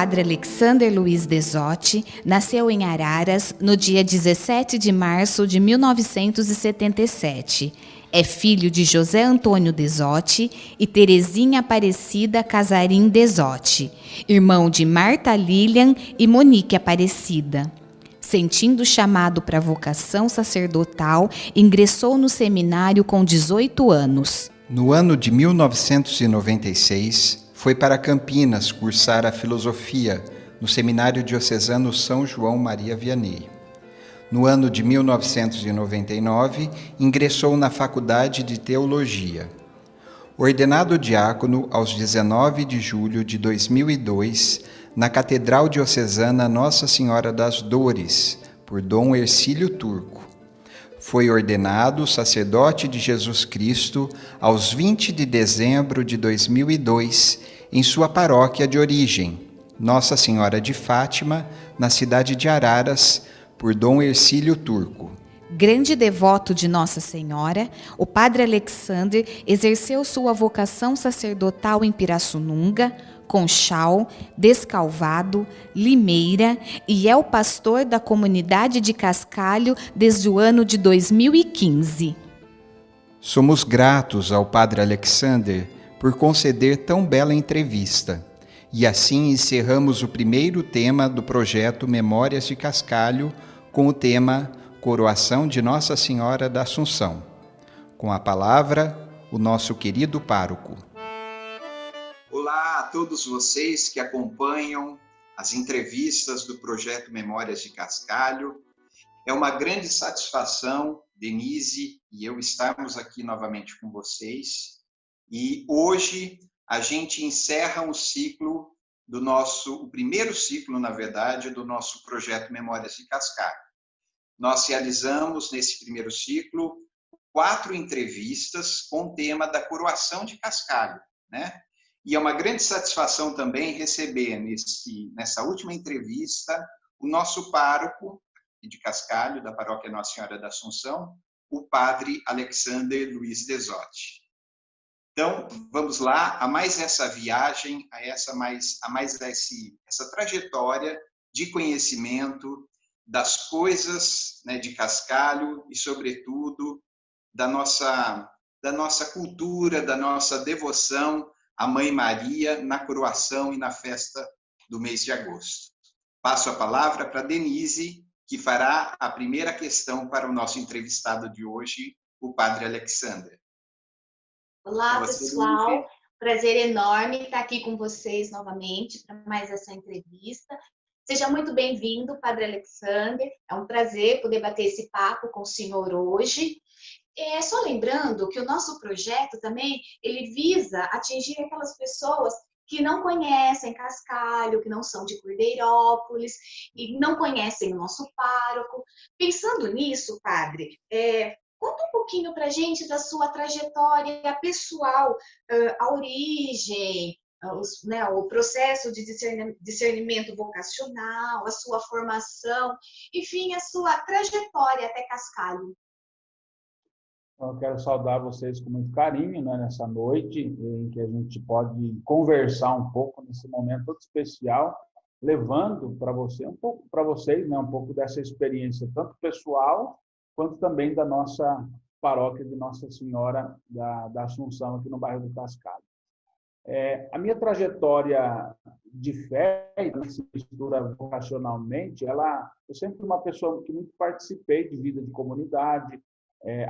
padre Alexander Luiz Desotti nasceu em Araras no dia 17 de março de 1977. É filho de José Antônio Desotti e Terezinha Aparecida Casarim Desotti, irmão de Marta Lilian e Monique Aparecida. Sentindo o chamado para a vocação sacerdotal, ingressou no seminário com 18 anos. No ano de 1996, foi para Campinas cursar a filosofia no Seminário Diocesano São João Maria Vianney. No ano de 1999, ingressou na Faculdade de Teologia. Ordenado diácono aos 19 de julho de 2002, na Catedral Diocesana Nossa Senhora das Dores, por Dom Hercílio Turco. Foi ordenado sacerdote de Jesus Cristo aos 20 de dezembro de 2002, em sua paróquia de origem, Nossa Senhora de Fátima, na cidade de Araras, por Dom Hercílio Turco. Grande devoto de Nossa Senhora, o padre Alexander exerceu sua vocação sacerdotal em Pirassununga, Conchal, Descalvado, Limeira e é o pastor da comunidade de Cascalho desde o ano de 2015. Somos gratos ao padre Alexander por conceder tão bela entrevista. E assim encerramos o primeiro tema do projeto Memórias de Cascalho com o tema Coroação de Nossa Senhora da Assunção. Com a palavra, o nosso querido pároco. Olá a todos vocês que acompanham as entrevistas do projeto Memórias de Cascalho. É uma grande satisfação, Denise e eu, estarmos aqui novamente com vocês. E hoje a gente encerra o ciclo o primeiro ciclo, na verdade, do nosso projeto Memórias de Cascalho. Nós realizamos, nesse primeiro ciclo, 4 entrevistas com o tema da coroação de Cascalho, né? E é uma grande satisfação também receber, nessa última entrevista, o nosso pároco de Cascalho, da paróquia Nossa Senhora da Assunção, o padre Alexander Luiz Desotti. Então, vamos lá, a mais essa viagem, essa trajetória de conhecimento das coisas, né, de Cascalho e, sobretudo, da nossa cultura, da nossa devoção à Mãe Maria na coroação e na festa do mês de agosto. Passo a palavra para Denise, que fará a primeira questão para o nosso entrevistado de hoje, o padre Alexander. Olá, pessoal. Prazer enorme estar aqui com vocês novamente para mais essa entrevista. Seja muito bem-vindo, Padre Alexander. É um prazer poder bater esse papo com o senhor hoje. Só lembrando que o nosso projeto também, ele visa atingir aquelas pessoas que não conhecem Cascalho, que não são de Cordeirópolis e não conhecem o nosso pároco. Pensando nisso, padre, conta um pouquinho para a gente da sua trajetória pessoal, a origem, o processo de discernimento vocacional, a sua formação, enfim, a sua trajetória até Cascalho. Eu quero saudar vocês com muito carinho, né, nessa noite em que a gente pode conversar um pouco nesse momento todo especial, levando para você um pouco para vocês, né, um pouco dessa experiência tanto pessoal quanto também da nossa paróquia de Nossa Senhora da Assunção aqui no bairro do Cascalho. A minha trajetória de fé e que se mistura vocacionalmente, eu sempre fui uma pessoa que muito participei de vida de comunidade.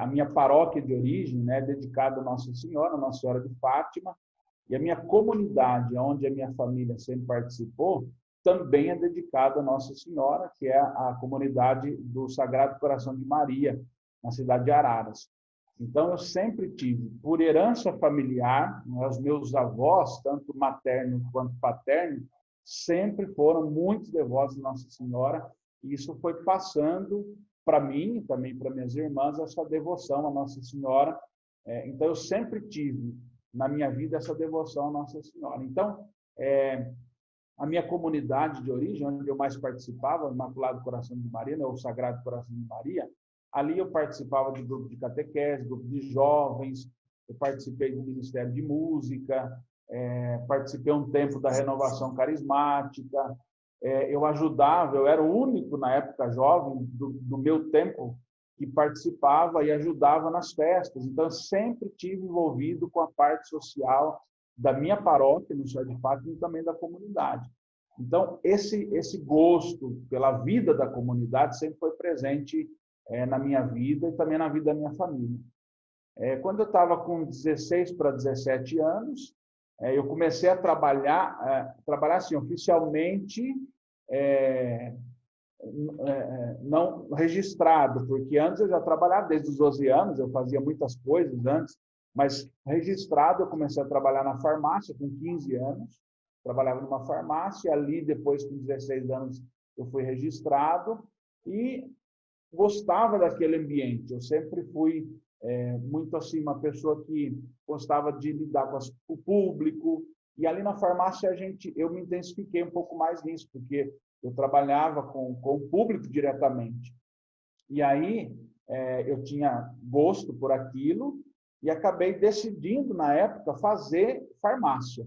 A minha paróquia de origem, né, dedicada a Nossa Senhora de Fátima, e a minha comunidade, onde a minha família sempre participou, também é dedicada a Nossa Senhora, que é a comunidade do Sagrado Coração de Maria, na cidade de Araras. Então, eu sempre tive, por herança familiar, né, os meus avós, tanto materno quanto paterno, sempre foram muito devotos de Nossa Senhora, e isso foi passando para mim e também para minhas irmãs essa devoção a Nossa Senhora. Então, eu sempre tive na minha vida essa devoção a Nossa Senhora. Então, a minha comunidade de origem, onde eu mais participava, o Imaculado Coração de Maria, né, o Sagrado Coração de Maria, ali eu participava de grupo de catequese, grupo de jovens, eu participei do Ministério de Música, participei um tempo da renovação carismática, eu ajudava, eu era o único na época jovem do meu tempo que participava e ajudava nas festas. Então, eu sempre tive envolvido com a parte social da minha paróquia, no Céu de Fátima, e também da comunidade. Então, esse gosto pela vida da comunidade sempre foi presente na minha vida e também na vida da minha família. Quando eu estava com 16 para 17 anos, eu comecei a trabalhar assim, oficialmente, não registrado, porque antes eu já trabalhava desde os 12 anos, eu fazia muitas coisas antes, mas registrado eu comecei a trabalhar na farmácia com 15 anos, trabalhava numa farmácia, ali depois com 16 anos eu fui registrado e gostava daquele ambiente. Eu sempre fui muito assim, uma pessoa que gostava de lidar com o público, e ali na farmácia eu me intensifiquei um pouco mais nisso, porque eu trabalhava com o público diretamente. E aí eu tinha gosto por aquilo e acabei decidindo, na época, fazer farmácia.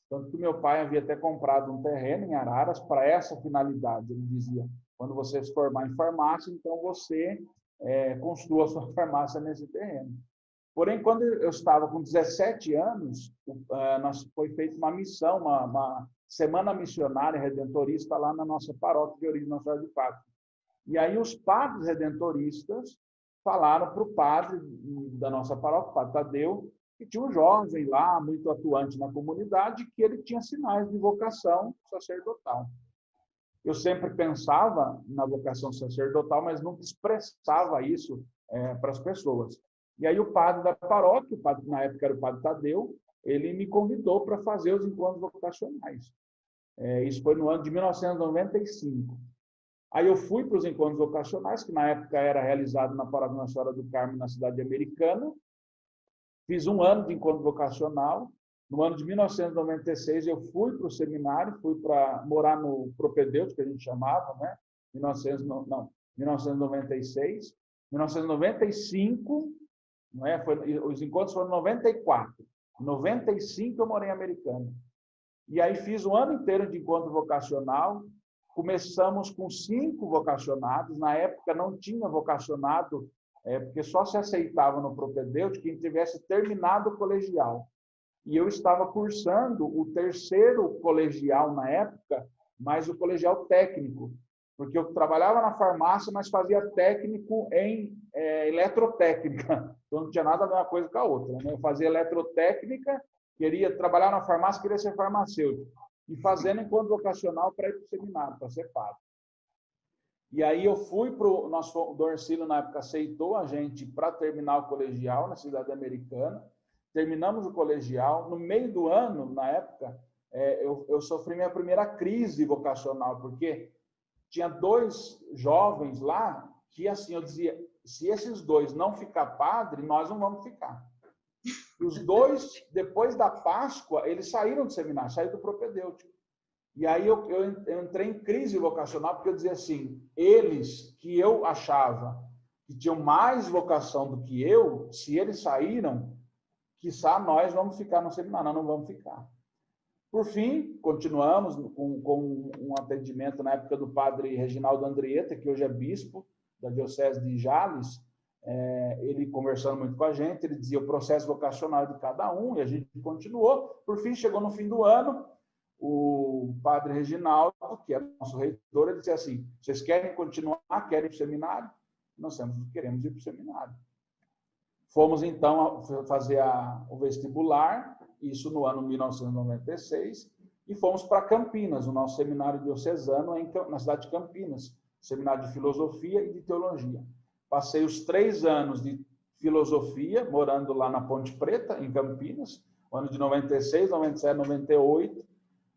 Tanto que meu pai havia até comprado um terreno em Araras para essa finalidade. Ele dizia, quando você se formar em farmácia, então você construa a sua farmácia nesse terreno. Porém, quando eu estava com 17 anos, foi feita uma missão, uma semana missionária redentorista lá na nossa paróquia de origem Nossa Senhora de Fátima. E aí os padres redentoristas falaram para o padre da nossa paróquia, o padre Tadeu, que tinha um jovem lá, muito atuante na comunidade, que ele tinha sinais de vocação sacerdotal. Eu sempre pensava na vocação sacerdotal, mas nunca expressava isso para as pessoas. E aí o padre da paróquia, na época era o padre Tadeu, ele me convidou para fazer os encontros vocacionais. Isso foi no ano de 1995. Aí eu fui para os encontros vocacionais, que na época era realizado na Paróquia Nossa Senhora do Carmo, na cidade americana. Fiz um ano de encontro vocacional. No ano de 1996, eu fui para o seminário, fui para morar no propedêutico, que a gente chamava, né? 1996. 1995, não é? Os encontros foram em 94. Em 95, eu morei em Americana. E aí fiz um ano inteiro de encontro vocacional. Começamos com 5 vocacionados. Na época não tinha vocacionado, porque só se aceitava no propedêutico quem tivesse terminado o colegial. E eu estava cursando o 3º colegial na época, mas o colegial técnico, porque eu trabalhava na farmácia, mas fazia técnico em eletrotécnica. Então não tinha nada a ver uma coisa com a outra, né? Eu fazia eletrotécnica, queria trabalhar na farmácia, queria ser farmacêutico. E fazendo encontro vocacional para ir para o seminário, para ser padre. E aí eu fui para o nosso Dorcílio, na época, aceitou a gente para terminar o colegial na cidade americana. Terminamos o colegial. No meio do ano, na época, eu sofri minha primeira crise vocacional, porque tinha 2 jovens lá que, assim, eu dizia, se esses 2 não ficar padre, nós não vamos ficar. Os 2, depois da Páscoa, eles saíram do seminário, saíram do propedêutico. E aí eu entrei em crise vocacional, porque eu dizia assim, eles que eu achava que tinham mais vocação do que eu, se eles saíram, quiçá nós vamos ficar no seminário, nós não vamos ficar. Por fim, continuamos com um atendimento na época do padre Reginaldo Andrieta, que hoje é bispo da Diocese de Jales. Ele conversando muito com a gente, ele dizia o processo vocacional de cada um, e a gente continuou. Por fim, chegou no fim do ano, o padre Reginaldo, que é nosso reitor, ele dizia assim, vocês querem continuar, querem ir para o seminário? Nós queremos ir para o seminário. Fomos, então, fazer o vestibular, isso no ano 1996, e fomos para Campinas, o nosso seminário diocesano na cidade de Campinas, seminário de filosofia e de teologia. Passei os 3 anos de filosofia, morando lá na Ponte Preta, em Campinas, ano de 96, 97, 98.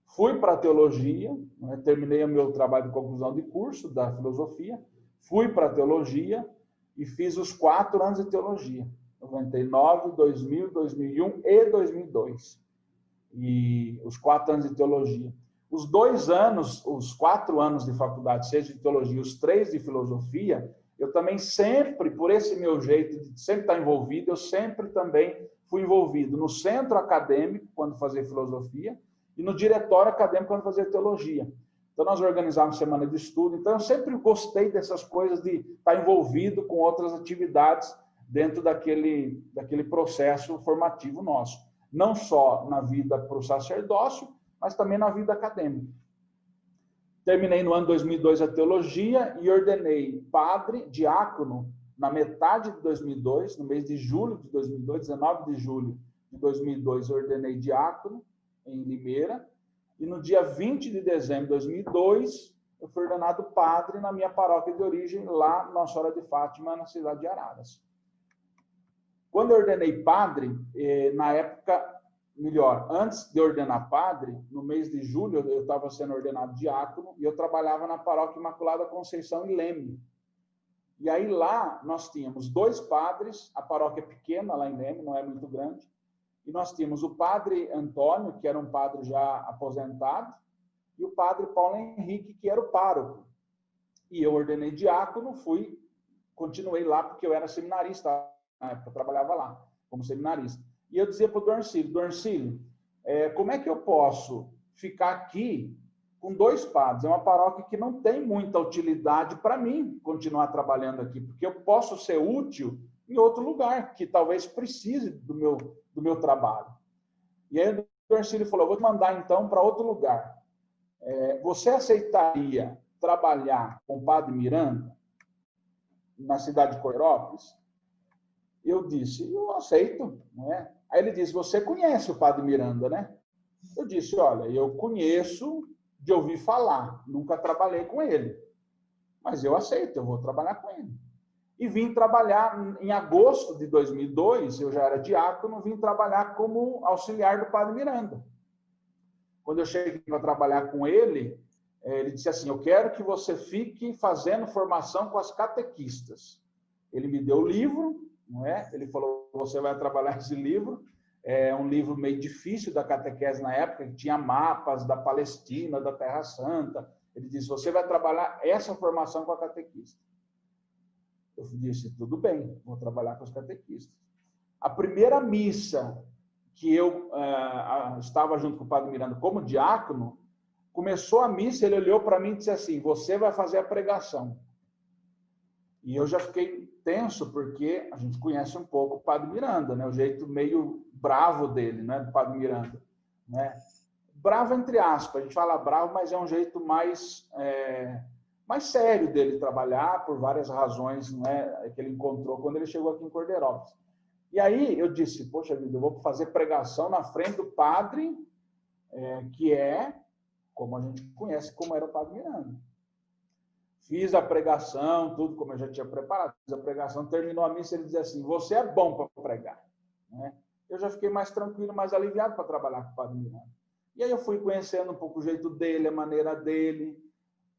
Fui para a teologia, né? Terminei o meu trabalho de conclusão de curso da filosofia, fui para a teologia e fiz os 4 anos de teologia, 99, 2000, 2001 e 2002. E os 4 anos de teologia. Os 2 anos, os 4 anos de faculdade, seja de teologia, os 3 de filosofia, eu também sempre, por esse meu jeito de sempre estar envolvido, eu sempre também fui envolvido no centro acadêmico, quando fazia filosofia, e no diretório acadêmico, quando fazia teologia. Então, nós organizávamos semana de estudo. Então, eu sempre gostei dessas coisas de estar envolvido com outras atividades dentro daquele processo formativo nosso. Não só na vida para o sacerdócio, mas também na vida acadêmica. Terminei no ano 2002 a teologia e ordenei padre, diácono, na metade de 2002, no mês de julho de 2002, 19 de julho de 2002, eu ordenei diácono em Limeira, e no dia 20 de dezembro de 2002, eu fui ordenado padre na minha paróquia de origem, lá na Nossa Senhora de Fátima, na cidade de Araras. Quando eu ordenei padre, na época, melhor, antes de ordenar padre, no mês de julho, eu estava sendo ordenado diácono, e eu trabalhava na paróquia Imaculada Conceição, em Leme. E aí lá nós tínhamos 2 padres, a paróquia é pequena lá em Leme, não é muito grande, e nós tínhamos o padre Antônio, que era um padre já aposentado, e o padre Paulo Henrique, que era o pároco. E eu ordenei diácono, continuei lá porque eu era seminarista na época, eu trabalhava lá como seminarista. E eu dizia para o Dorncílio, como é que eu posso ficar aqui com 2 padres? É uma paróquia que não tem muita utilidade para mim continuar trabalhando aqui, porque eu posso ser útil em outro lugar, que talvez precise do meu trabalho. E aí o Dorncílio falou, vou te mandar então para outro lugar. Você aceitaria trabalhar com o padre Miranda na cidade de Coirópolis? Eu disse, eu aceito. Né? Aí ele disse, você conhece o padre Miranda, né? Eu disse, olha, eu conheço de ouvir falar, nunca trabalhei com ele. Mas eu aceito, eu vou trabalhar com ele. E vim trabalhar em agosto de 2002, eu já era diácono, vim trabalhar como auxiliar do padre Miranda. Quando eu cheguei para trabalhar com ele, ele disse assim, eu quero que você fique fazendo formação com as catequistas. Ele me deu o livro, não é? Ele falou, você vai trabalhar esse livro, é um livro meio difícil da catequese na época, que tinha mapas da Palestina, da Terra Santa. Ele disse, você vai trabalhar essa formação com a catequista. Eu disse, tudo bem, vou trabalhar com os catequistas. A primeira missa que eu estava junto com o padre Miranda como diácono, começou a missa, ele olhou para mim e disse assim, você vai fazer a pregação. E eu já fiquei tenso, porque a gente conhece um pouco o padre Miranda, né? O jeito meio bravo dele, né? Do padre Miranda. Né? Bravo entre aspas, a gente fala bravo, mas é um jeito mais sério dele trabalhar, por várias razões, né, que ele encontrou quando ele chegou aqui em Cordeirópolis. E aí eu disse, poxa vida, eu vou fazer pregação na frente do padre, que como a gente conhece, como era o padre Miranda. Fiz a pregação, tudo como eu já tinha preparado, fiz a pregação, terminou a missa, ele dizia assim, você é bom para pregar. Né? Eu já fiquei mais tranquilo, mais aliviado para trabalhar com o padre Miranda. E aí eu fui conhecendo um pouco o jeito dele, a maneira dele,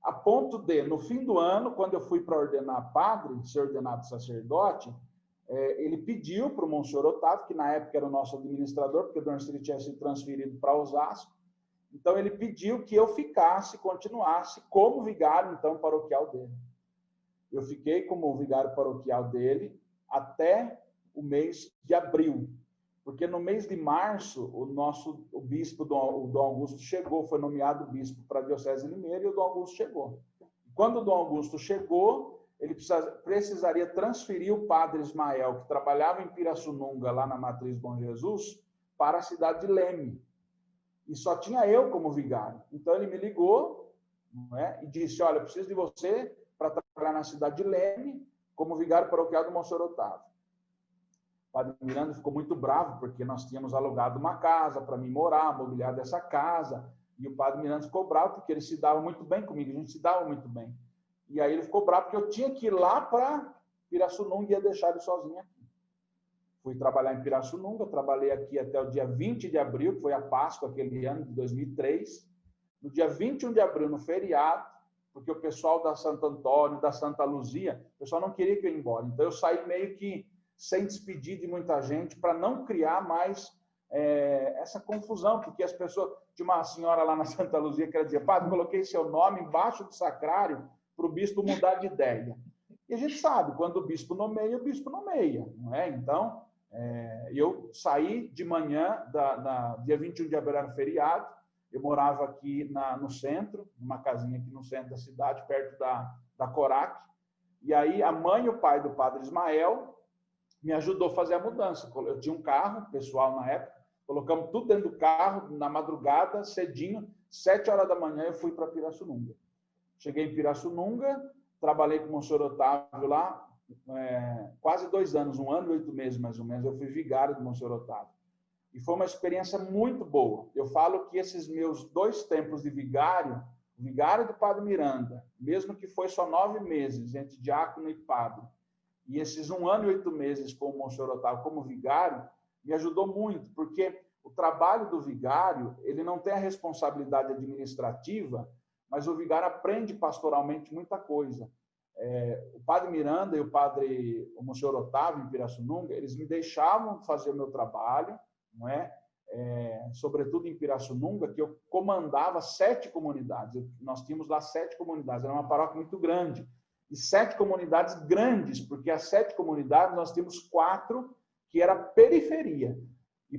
a ponto de, no fim do ano, quando eu fui para ordenar padre, ser ordenado sacerdote, ele pediu para o Monsenhor Otávio, que na época era o nosso administrador, porque o Dorncílio tinha sido transferido para Osasco, então ele pediu que eu continuasse como vigário, então, paroquial dele. Eu fiquei como vigário paroquial dele até o mês de abril, porque no mês de março, o bispo, o Dom Augusto, chegou, foi nomeado bispo para a Diocese de Limeira, e o Dom Augusto chegou. Quando o Dom Augusto chegou, ele precisaria transferir o padre Ismael, que trabalhava em Pirassununga, lá na Matriz Bom Jesus, para a cidade de Leme. E só tinha eu como vigário. Então ele me ligou, não é? E disse, olha, eu preciso de você para trabalhar na cidade de Leme, como vigário paroquial do Monsenhor Otávio. O padre Miranda ficou muito bravo, porque nós tínhamos alugado uma casa para mim morar, mobiliar dessa casa, e o padre Miranda ficou bravo, porque ele se dava muito bem comigo, a gente se dava muito bem. E aí ele ficou bravo, porque eu tinha que ir lá para Pirassununga e ia deixar ele sozinho aqui. Fui trabalhar em Pirassununga, trabalhei aqui até o dia 20 de abril, que foi a Páscoa, aquele ano de 2003. No dia 21 de abril, no feriado, porque o pessoal da Santo Antônio, da Santa Luzia, o pessoal não queria que eu ia embora. Então eu saí meio que sem despedir de muita gente, para não criar mais essa confusão, porque as pessoas... Tinha uma senhora lá na Santa Luzia que ela dizia, padre, coloquei seu nome embaixo do sacrário para o bispo mudar de ideia. E a gente sabe, quando o bispo nomeia, não é? Então, Eu saí de manhã, dia 21 de abril era feriado, eu morava aqui no centro, numa casinha aqui no centro da cidade, perto da Corac, e aí a mãe e o pai do padre Ismael me ajudou a fazer a mudança. Eu tinha um carro pessoal na época, colocamos tudo dentro do carro, na madrugada, cedinho, 7 horas da manhã eu fui para Pirassununga. Cheguei em Pirassununga, trabalhei com o Monsenhor Otávio lá, quase 2 anos, 1 ano e 8 meses mais ou menos, eu fui vigário do Monsenhor Otávio. E foi uma experiência muito boa. Eu falo que esses meus 2 tempos de vigário, o vigário do Padre Miranda, mesmo que foi só 9 meses entre diácono e padre, e esses 1 ano e 8 meses com o Monsenhor Otávio como vigário, me ajudou muito, porque o trabalho do vigário, ele não tem a responsabilidade administrativa, mas o vigário aprende pastoralmente muita coisa. O Padre Miranda e o Monsenhor Otávio, em Pirassununga, eles me deixavam fazer o meu trabalho, não é? Sobretudo em Pirassununga, que eu comandava 7 comunidades. Nós tínhamos lá 7 comunidades, era uma paróquia muito grande. E 7 comunidades grandes, porque as 7 comunidades nós tínhamos 4 que era periferia. E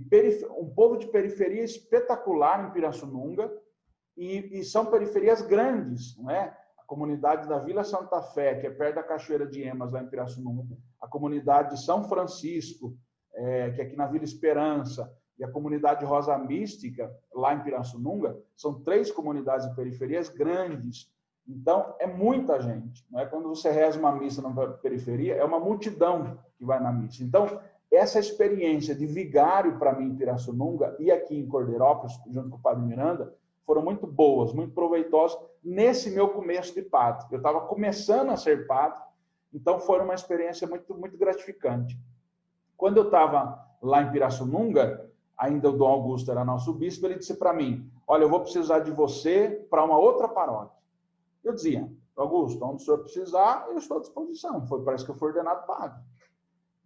um povo de periferia espetacular em Pirassununga, e são periferias grandes, não é? A comunidade da Vila Santa Fé, que é perto da Cachoeira de Emas, lá em Pirassununga, a comunidade de São Francisco, que é aqui na Vila Esperança, e a comunidade Rosa Mística, lá em Pirassununga, são 3 comunidades de periferias grandes. Então, é muita gente. Não é? Quando você reza uma missa na periferia, é uma multidão que vai na missa. Então, essa experiência de vigário para mim em Pirassununga e aqui em Cordeirópolis, junto com o Padre Miranda, foram muito boas, muito proveitosas nesse meu começo de padre. Eu estava começando a ser padre, então foi uma experiência muito, muito gratificante. Quando eu estava lá em Pirassununga, ainda o Dom Augusto era nosso bispo, ele disse para mim, olha, eu vou precisar de você para uma outra paróquia. Eu dizia, Augusto, onde o senhor precisar, eu estou à disposição. Parece que eu fui ordenado padre.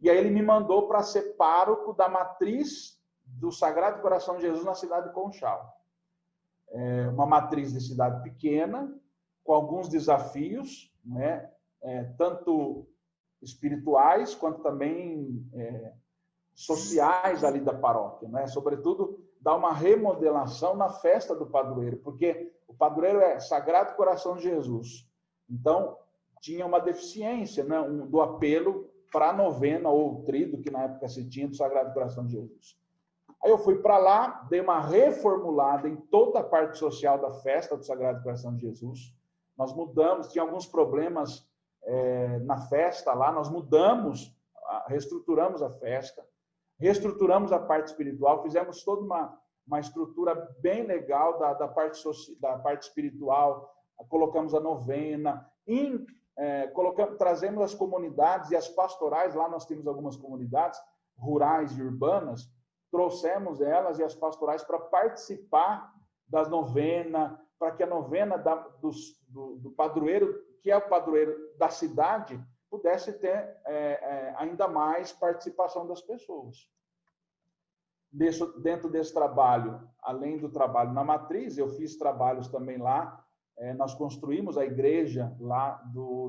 E aí ele me mandou para ser pároco da matriz do Sagrado Coração de Jesus na cidade de Conchal. Uma matriz de cidade pequena, com alguns desafios, né? Tanto espirituais quanto também sociais ali da paróquia, né? Sobretudo, dar uma remodelação na festa do padroeiro, porque o padroeiro é Sagrado Coração de Jesus. Então, tinha uma deficiência, né? Do apelo para a novena ou tríduo, que na época se tinha, do Sagrado Coração de Jesus. Aí eu fui para lá, dei uma reformulada em toda a parte social da festa do Sagrado Coração de Jesus. Nós mudamos, tinha alguns problemas na festa lá, nós mudamos, reestruturamos a festa, reestruturamos a parte espiritual, fizemos toda uma estrutura bem legal da parte espiritual, colocamos a novena, trazemos as comunidades e as pastorais, lá nós temos algumas comunidades rurais e urbanas, trouxemos elas e as pastorais para participar das novenas, para que a novena do padroeiro, que é o padroeiro da cidade, pudesse ter ainda mais participação das pessoas. Dentro desse trabalho, além do trabalho na matriz, eu fiz trabalhos também lá. Nós construímos a igreja lá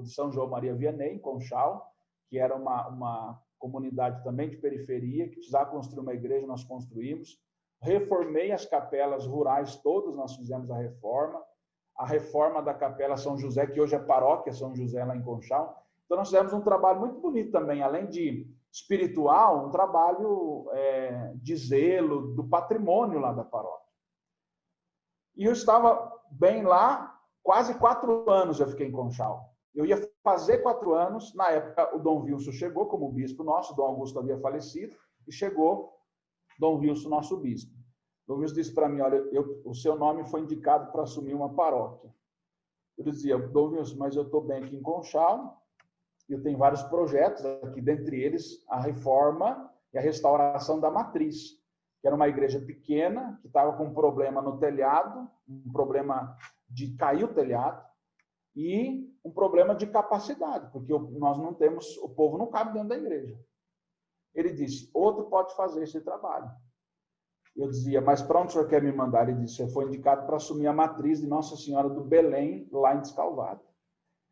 de São João Maria Vianney, em Conchal, que era uma comunidade também de periferia, que precisava construir uma igreja, nós construímos. Reformei as capelas rurais todas, nós fizemos a reforma da capela São José, que hoje é paróquia São José, lá em Conchal. Então, nós fizemos um trabalho muito bonito também, além de espiritual, um trabalho de zelo do patrimônio lá da paróquia. E eu estava bem lá, quase 4 anos eu fiquei em Conchal. Eu ia fazer 4 anos, na época o Dom Wilson chegou como bispo nosso, o Dom Augusto havia falecido, e chegou Dom Wilson, nosso bispo. Dom Wilson disse para mim, olha, o seu nome foi indicado para assumir uma paróquia. Eu dizia, Dom Wilson, mas eu estou bem aqui em Conchal, eu tenho vários projetos aqui, dentre eles a reforma e a restauração da matriz, que era uma igreja pequena, que estava com um problema no telhado, um problema de cair o telhado, e um problema de capacidade, porque nós não temos, o povo não cabe dentro da igreja. Ele disse, outro pode fazer esse trabalho. Eu dizia, mas para onde o senhor quer me mandar? Ele disse, eu fui indicado para assumir a matriz de Nossa Senhora do Belém, lá em Descalvado.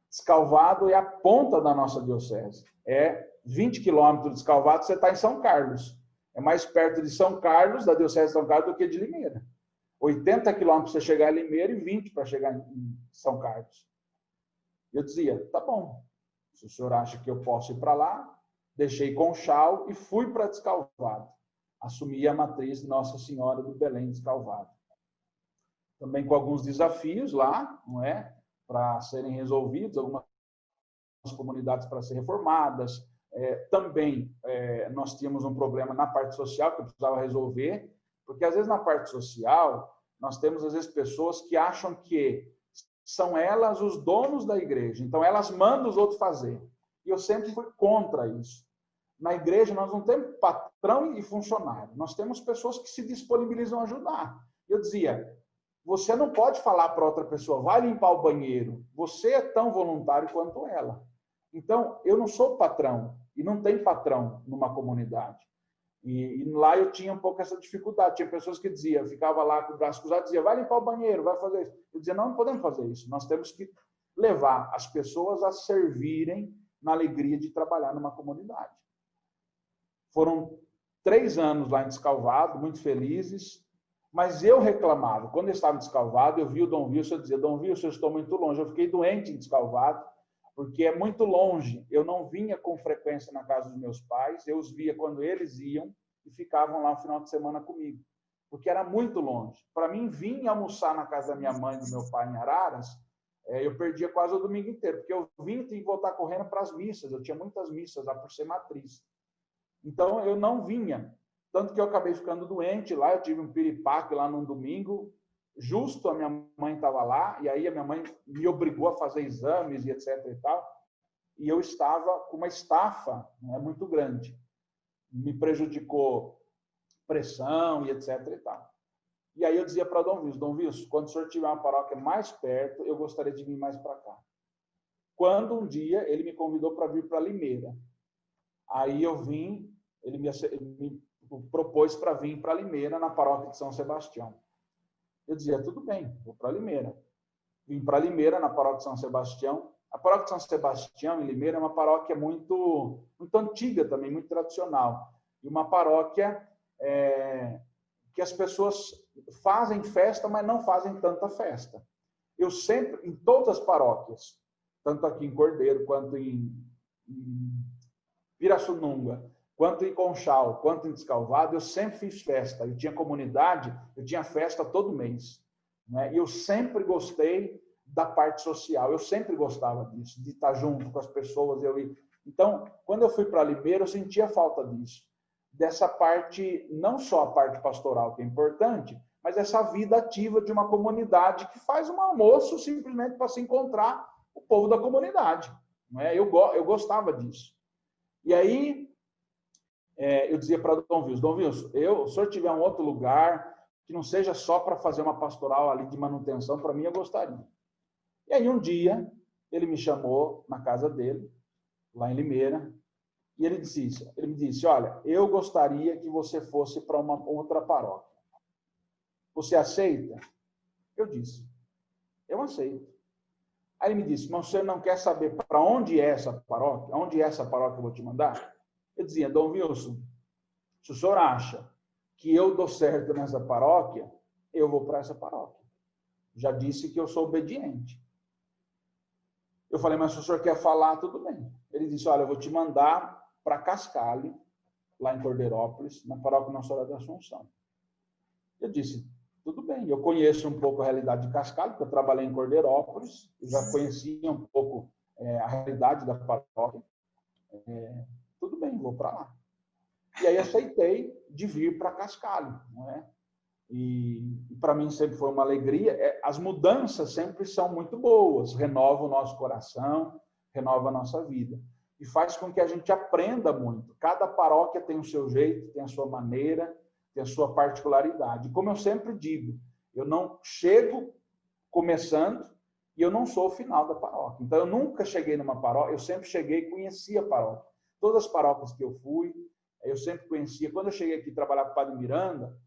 Descalvado é a ponta da nossa diocese. É 20 quilômetros de Descalvado, você está em São Carlos. É mais perto de São Carlos, da diocese de São Carlos, do que de Limeira. 80 quilômetros para chegar em Limeira e 20 para chegar em São Carlos. Eu dizia, tá bom, se o senhor acha que eu posso ir para lá, deixei Conchal e fui para Descalvado. Assumi a matriz de Nossa Senhora do Belém Descalvado. Também com alguns desafios lá, não é? Para serem resolvidos, algumas comunidades para serem reformadas. Também nós tínhamos um problema na parte social que eu precisava resolver, porque às vezes na parte social nós temos às vezes pessoas que acham que são elas os donos da igreja, então elas mandam os outros fazer. E eu sempre fui contra isso. Na igreja nós não temos patrão e funcionário, nós temos pessoas que se disponibilizam a ajudar. Eu dizia, você não pode falar para outra pessoa, vai limpar o banheiro, você é tão voluntário quanto ela. Então, eu não sou patrão, e não tem patrão numa comunidade. E lá eu tinha um pouco essa dificuldade. Tinha pessoas que diziam, ficava lá com o braço cruzado, dizia, vai limpar o banheiro, vai fazer isso. Eu dizia, não podemos fazer isso. Nós temos que levar as pessoas a servirem na alegria de trabalhar numa comunidade. Foram 3 anos lá em Descalvado, muito felizes, mas eu reclamava. Quando eu estava em Descalvado, eu vi o Dom Wilson, eu dizia, Dom Wilson, eu estou muito longe. Eu fiquei doente em Descalvado, porque é muito longe. Eu não vinha com frequência na casa dos meus pais, eu os via quando eles iam e ficavam lá no final de semana comigo, porque era muito longe. Para mim, vir almoçar na casa da minha mãe e do meu pai em Araras, eu perdia quase o domingo inteiro, porque eu vinha e tinha que voltar correndo para as missas. Eu tinha muitas missas lá por ser matriz. Então, eu não vinha. Tanto que eu acabei ficando doente lá, eu tive um piripaque lá num domingo, justo a minha mãe estava lá, e aí a minha mãe me obrigou a fazer exames e etc e tal, e eu estava com uma estafa, né, muito grande. Me prejudicou pressão e etc e tal. E aí eu dizia para Dom Wilson, quando o senhor tiver uma paróquia mais perto, eu gostaria de vir mais para cá. Quando um dia ele me convidou para vir para Limeira. Aí eu vim, ele me propôs para vir para Limeira, na paróquia de São Sebastião. Eu dizia, tudo bem, vou para Limeira. Vim para Limeira, na paróquia de São Sebastião. A paróquia de São Sebastião, em Limeira, é uma paróquia muito antiga também, muito tradicional. E uma paróquia que as pessoas fazem festa, mas não fazem tanta festa. Eu sempre, em todas as paróquias, tanto aqui em Cordeiro, quanto em Pirassununga, quanto em Conchal, quanto em Descalvado, eu sempre fiz festa. Eu tinha comunidade, eu tinha festa todo mês. Né? E eu sempre gostei da parte social, eu sempre gostava disso, de estar junto com as pessoas. Então, quando eu fui para Limeira, eu sentia falta disso. Dessa parte, não só a parte pastoral, que é importante, mas essa vida ativa de uma comunidade que faz um almoço simplesmente para se encontrar o povo da comunidade. Né? Eu gostava disso. E aí, eu dizia para Dom Wilson, se o senhor tiver um outro lugar que não seja só para fazer uma pastoral ali de manutenção, para mim eu gostaria. E aí um dia, ele me chamou na casa dele, lá em Limeira, e ele me disse, olha, eu gostaria que você fosse para uma outra paróquia. Você aceita? Eu disse, eu aceito. Aí ele me disse, mas você não quer saber para onde é essa paróquia? Onde é essa paróquia que eu vou te mandar? Eu dizia, Dom Wilson, se o senhor acha que eu dou certo nessa paróquia, eu vou para essa paróquia. Já disse que eu sou obediente. Eu falei, mas se o senhor quer falar, tudo bem. Ele disse, olha, eu vou te mandar para Cascalho, lá em Cordeirópolis, na paróquia Nossa Senhora da Assunção. Eu disse, tudo bem, eu conheço um pouco a realidade de Cascalho, porque eu trabalhei em Cordeirópolis, eu já conhecia um pouco a realidade da paróquia. Tudo bem, vou para lá. E aí aceitei de vir para Cascalho. Não é? E para mim sempre foi uma alegria. As mudanças sempre são muito boas, renovam o nosso coração, renova a nossa vida. E faz com que a gente aprenda muito. Cada paróquia tem o seu jeito, tem a sua maneira, tem a sua particularidade. Como eu sempre digo, eu não chego começando e eu não sou o final da paróquia. Então, eu nunca cheguei numa paróquia, eu sempre cheguei e conheci a paróquia. Todas as paróquias que eu fui, eu sempre conhecia. Quando eu cheguei aqui trabalhar com o Padre Miranda,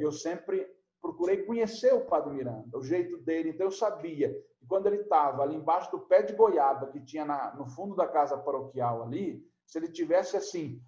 eu sempre procurei conhecer o Padre Miranda, o jeito dele. Então, eu sabia que quando ele estava ali embaixo do pé de goiaba que tinha no fundo da casa paroquial ali, se ele tivesse assim,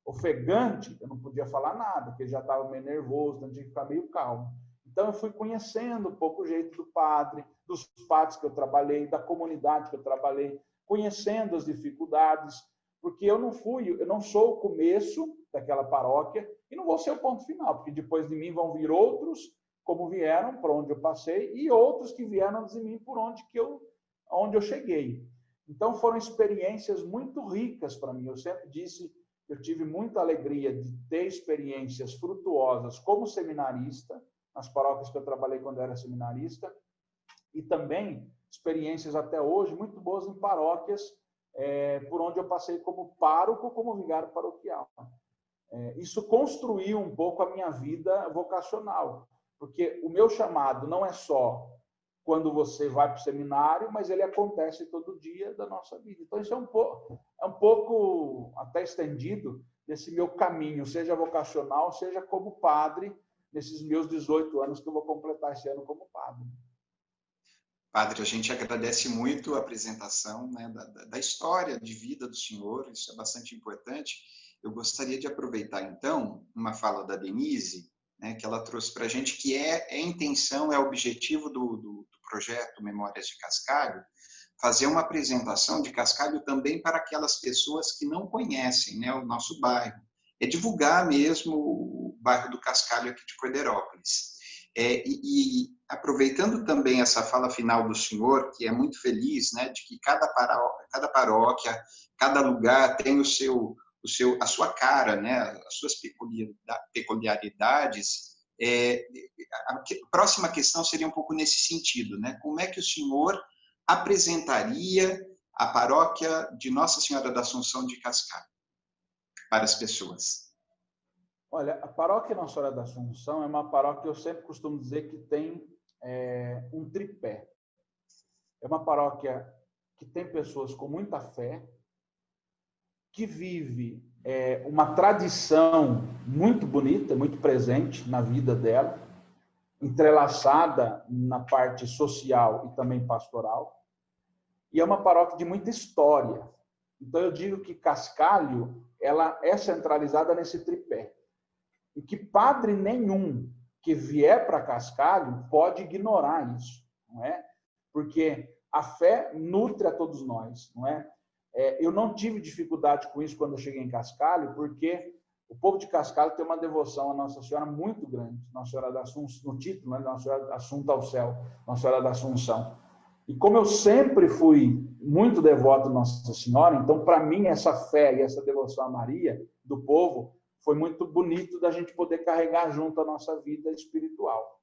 ofegante, eu não podia falar nada, porque ele já estava meio nervoso, então tinha que ficar meio calmo. Então eu fui conhecendo um pouco o jeito do padre, dos padres que eu trabalhei, da comunidade que eu trabalhei, conhecendo as dificuldades, porque eu não sou o começo daquela paróquia e não vou ser o ponto final, porque depois de mim vão vir outros, como vieram, por onde eu passei, e outros que vieram antes de mim por onde eu cheguei. Então foram experiências muito ricas para mim. Eu sempre disse que eu tive muita alegria de ter experiências frutuosas como seminarista, nas paróquias que eu trabalhei quando eu era seminarista, e também experiências até hoje muito boas em paróquias por onde eu passei como pároco, como vigário paroquial. Isso construiu um pouco a minha vida vocacional, porque o meu chamado não é só quando você vai para o seminário, mas ele acontece todo dia da nossa vida. Então, isso é um pouco até estendido desse meu caminho, seja vocacional, seja como padre, nesses meus 18 anos que eu vou completar esse ano como padre. Padre, a gente agradece muito a apresentação, né, da história de vida do senhor, isso é bastante importante. Eu gostaria de aproveitar, então, uma fala da Denise, né, que ela trouxe para a gente, que é a intenção, é o objetivo do projeto Memórias de Cascalho, fazer uma apresentação de Cascalho também para aquelas pessoas que não conhecem, né, o nosso bairro. É divulgar mesmo o bairro do Cascalho aqui de Corderópolis. E aproveitando também essa fala final do senhor, que é muito feliz, né, de que cada paróquia, cada lugar tem a sua cara, né, as suas peculiaridades. A próxima questão seria um pouco nesse sentido, né? Como é que o senhor apresentaria a paróquia de Nossa Senhora da Assunção de Cascalho para as pessoas? Olha, a paróquia Nossa Senhora da Assunção é uma paróquia que eu sempre costumo dizer que tem um tripé. É uma paróquia que tem pessoas com muita fé, que vive uma tradição muito bonita, muito presente na vida dela, entrelaçada na parte social e também pastoral, e é uma paróquia de muita história. Então eu digo que Cascalho ela é centralizada nesse tripé. E que padre nenhum que vier para Cascalho pode ignorar isso, não é? Porque a fé nutre a todos nós, não é? Eu não tive dificuldade com isso quando eu cheguei em Cascalho, porque o povo de Cascalho tem uma devoção a Nossa Senhora muito grande, Nossa Senhora da Assunção, no título, né? Nossa Senhora Assunta ao Céu, Nossa Senhora da Assunção. E como eu sempre fui muito devoto a Nossa Senhora, então para mim essa fé e essa devoção a Maria do povo foi muito bonito da gente poder carregar junto a nossa vida espiritual.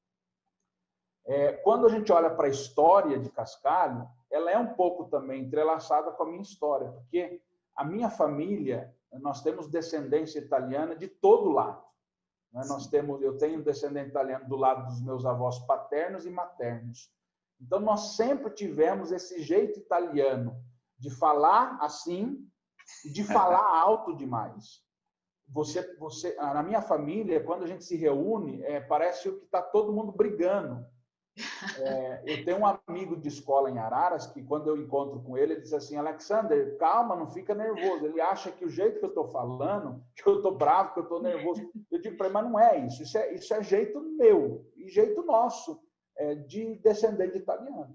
Quando a gente olha para a história de Cascalho, ela é um pouco também entrelaçada com a minha história, porque a minha família, nós temos descendência italiana de todo lado. Né? Eu tenho descendente italiano do lado dos meus avós paternos e maternos. Então, nós sempre tivemos esse jeito italiano de falar assim e de falar alto demais. Na minha família, quando a gente se reúne, parece que está todo mundo brigando. Eu tenho um amigo de escola em Araras que, quando eu encontro com ele, ele diz assim: Alexander, calma, não fica nervoso. Ele acha que o jeito que eu estou falando, que eu estou bravo, que eu estou nervoso. Eu digo para ele, mas não é isso. Isso é jeito meu e jeito nosso, de descendente italiano.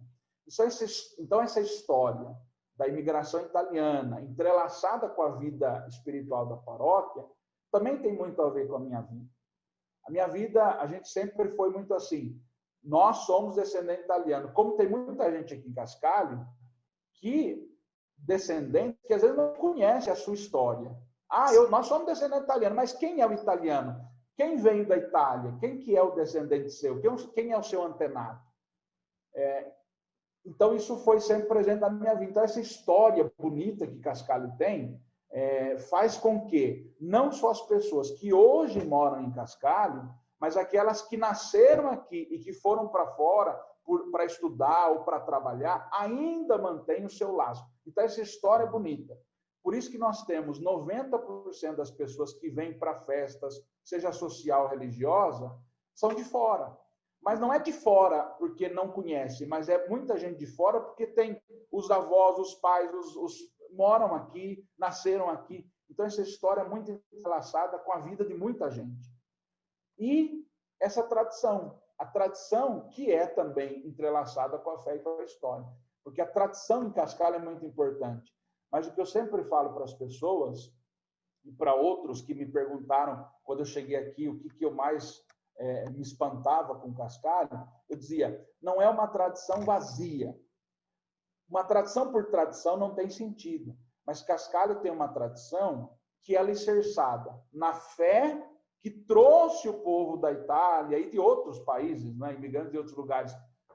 Então, essa história da imigração italiana, entrelaçada com a vida espiritual da paróquia, também tem muito a ver com a minha vida. A minha vida, a gente sempre foi muito assim. Nós somos descendente italiano. Como tem muita gente aqui em Cascalho, descendente, que às vezes não conhece a sua história. Nós somos descendente italiano, mas quem é o italiano? Quem veio da Itália? Quem que é o descendente seu? Quem é o seu antenado? Então, isso foi sempre presente na minha vida. Então, essa história bonita que Cascalho tem, faz com que não só as pessoas que hoje moram em Cascalho, mas aquelas que nasceram aqui e que foram para fora para estudar ou para trabalhar, ainda mantêm o seu laço. Então, essa história é bonita. Por isso que nós temos 90% das pessoas que vêm para festas, seja social ou religiosa, são de fora. Mas não é de fora porque não conhece, mas é muita gente de fora porque tem os avós, os pais, moram aqui, nasceram aqui. Então, essa história é muito entrelaçada com a vida de muita gente. E essa tradição, a tradição que é também entrelaçada com a fé e com a história. Porque a tradição em Cascalho é muito importante. Mas o que eu sempre falo para as pessoas, e para outros que me perguntaram, quando eu cheguei aqui, o que eu mais me espantava com Cascalho, eu dizia, não é uma tradição vazia. Uma tradição por tradição não tem sentido. Mas Cascalho tem uma tradição que é alicerçada na fé que trouxe o povo da Itália e de outros países, né, imigrantes de outros lugares,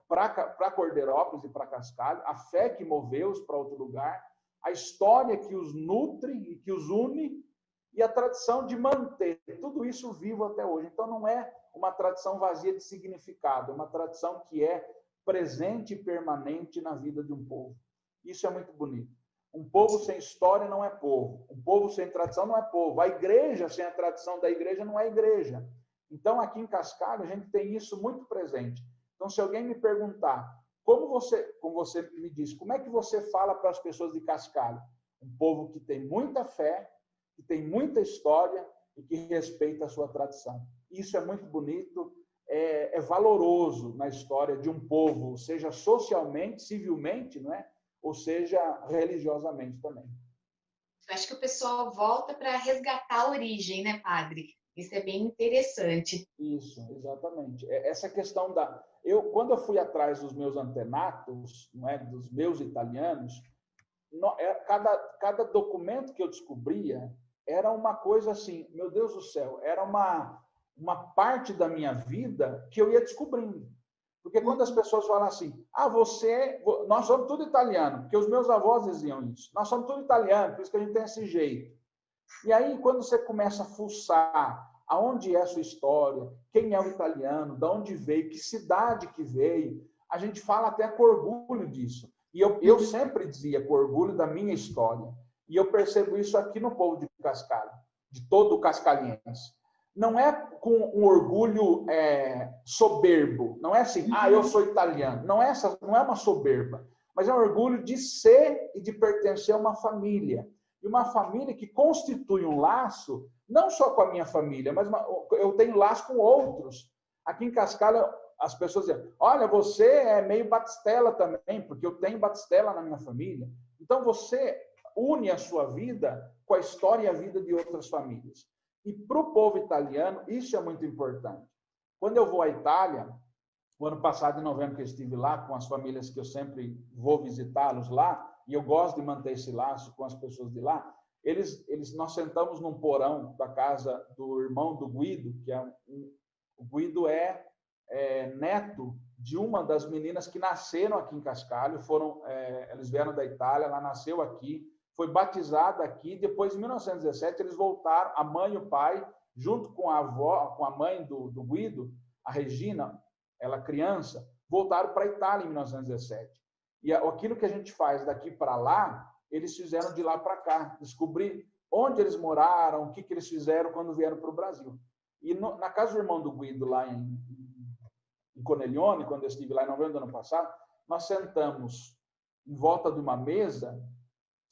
para Cordeirópolis e para Cascalho, a fé que moveu-os para outro lugar, a história que os nutre e que os une, e a tradição de manter tudo isso vivo até hoje. Então, não é uma tradição vazia de significado, é uma tradição que é presente e permanente na vida de um povo. Isso é muito bonito. Um povo sem história não é povo. Um povo sem tradição não é povo. A igreja sem a tradição da igreja não é igreja. Então, aqui em Cascalho, a gente tem isso muito presente. Então, se alguém me perguntar, como você me disse, como é que você fala para as pessoas de Cascalho? Um povo que tem muita fé, que tem muita história e que respeita a sua tradição. Isso é muito bonito, é valoroso na história de um povo, seja socialmente, civilmente, não é? Ou seja, religiosamente também. Eu acho que o pessoal volta para resgatar a origem, né, padre? Isso é bem interessante. Isso, exatamente. Essa questão quando eu fui atrás dos meus antenatos, não é, dos meus italianos, cada documento que eu descobria era uma coisa assim, meu Deus do céu, era uma parte da minha vida que eu ia descobrindo. Porque quando as pessoas falam assim, nós somos tudo italiano, porque os meus avós diziam isso, nós somos tudo italiano, por isso que a gente tem esse jeito. E aí, quando você começa a fuçar aonde é a sua história, quem é o italiano, de onde veio, que cidade que veio, a gente fala até com orgulho disso. E eu sempre dizia com orgulho da minha história. E eu percebo isso aqui no povo de Cascalho, de todo o cascalhense. Não é com um orgulho soberbo, não é assim, eu sou italiano. Não é uma soberba, mas é um orgulho de ser e de pertencer a uma família. E uma família que constitui um laço, não só com a minha família, mas eu tenho laço com outros. Aqui em Cascalho, as pessoas dizem, olha, você é meio Batistella também, porque eu tenho Batistella na minha família. Então, você une a sua vida com a história e a vida de outras famílias. E para o povo italiano, isso é muito importante. Quando eu vou à Itália, o ano passado, em novembro, que eu estive lá, com as famílias que eu sempre vou visitá-los lá, e eu gosto de manter esse laço com as pessoas de lá, nós sentamos num porão da casa do irmão do Guido, que o Guido é neto de uma das meninas que nasceram aqui em Cascalho, eles vieram da Itália, ela nasceu aqui, foi batizada aqui, depois, em 1917, eles voltaram, a mãe e o pai, junto com a avó, com a mãe do Guido, a Regina, ela criança, voltaram para a Itália em 1917. E aquilo que a gente faz daqui para lá, eles fizeram de lá para cá, descobrir onde eles moraram, o que eles fizeram quando vieram para o Brasil. E na casa do irmão do Guido, lá em Coneglione, quando eu estive lá em novembro do ano passado, nós sentamos em volta de uma mesa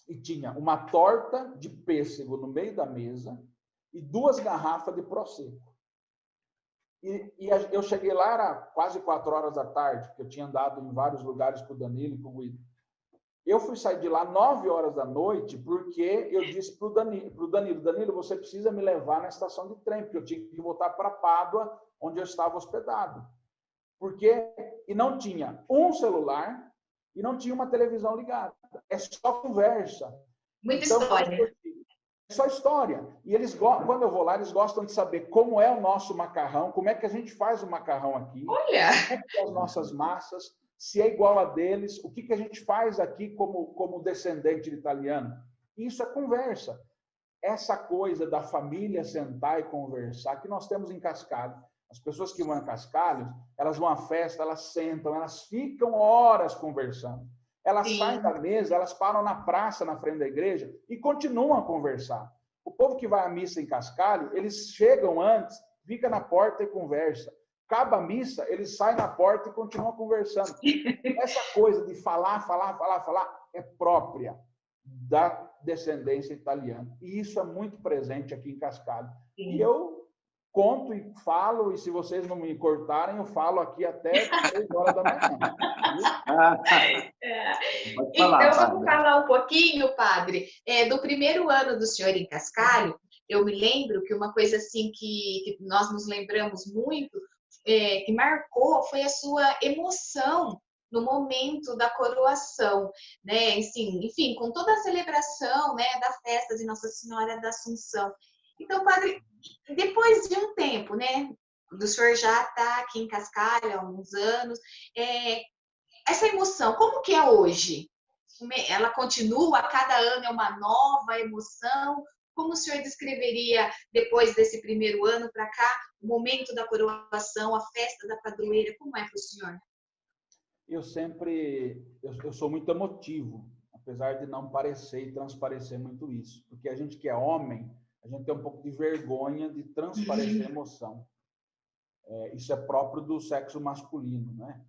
e tinha uma torta de pêssego no meio da mesa e 2 garrafas de Prosecco. E eu cheguei lá, era quase 4 horas da tarde, porque eu tinha andado em vários lugares com o Danilo e com o Guido. Eu fui sair de lá 9 horas da noite, porque eu disse para o Danilo, você precisa me levar na estação de trem, porque eu tinha que voltar para Pádua, onde eu estava hospedado. E não tinha um celular e não tinha uma televisão ligada. É só conversa. Muita história. É só história. E quando eu vou lá, eles gostam de saber como é o nosso macarrão, como é que a gente faz o macarrão aqui. Olha! Como é que são as nossas massas, se é igual a deles, o que a gente faz aqui como descendente de italiano. Isso é conversa. Essa coisa da família sentar e conversar, que nós temos em Cascalho. As pessoas que vão a Cascalho, elas vão à festa, elas sentam, elas ficam horas conversando. Elas saem da mesa, elas param na praça, na frente da igreja, e continuam a conversar. O povo que vai à missa em Cascalho, eles chegam antes, fica na porta e conversa. acaba a missa, ele sai na porta e continua conversando. Essa coisa de falar é própria da descendência italiana. E isso é muito presente aqui em Cascalho. E eu conto e falo, e se vocês não me cortarem, eu falo aqui até 6 horas da manhã. Então, vamos falar um pouquinho, padre, do primeiro ano do senhor em Cascalho. Eu me lembro que uma coisa assim que nós nos lembramos muito, que marcou, foi a sua emoção no momento da coroação, né? Assim, enfim, com toda a celebração, né, da festa de Nossa Senhora da Assunção. Então, padre, depois de um tempo, né, do senhor já está aqui em Cascalho há uns anos, essa emoção, como que é hoje? Ela continua, a cada ano é uma nova emoção? Como o senhor descreveria, depois desse primeiro ano para cá, o momento da coroação, a festa da padroeira? Como é para o senhor? Eu sou muito emotivo, apesar de não parecer e transparecer muito isso. Porque a gente que é homem, a gente tem um pouco de vergonha de transparecer emoção. Isso é próprio do sexo masculino, né?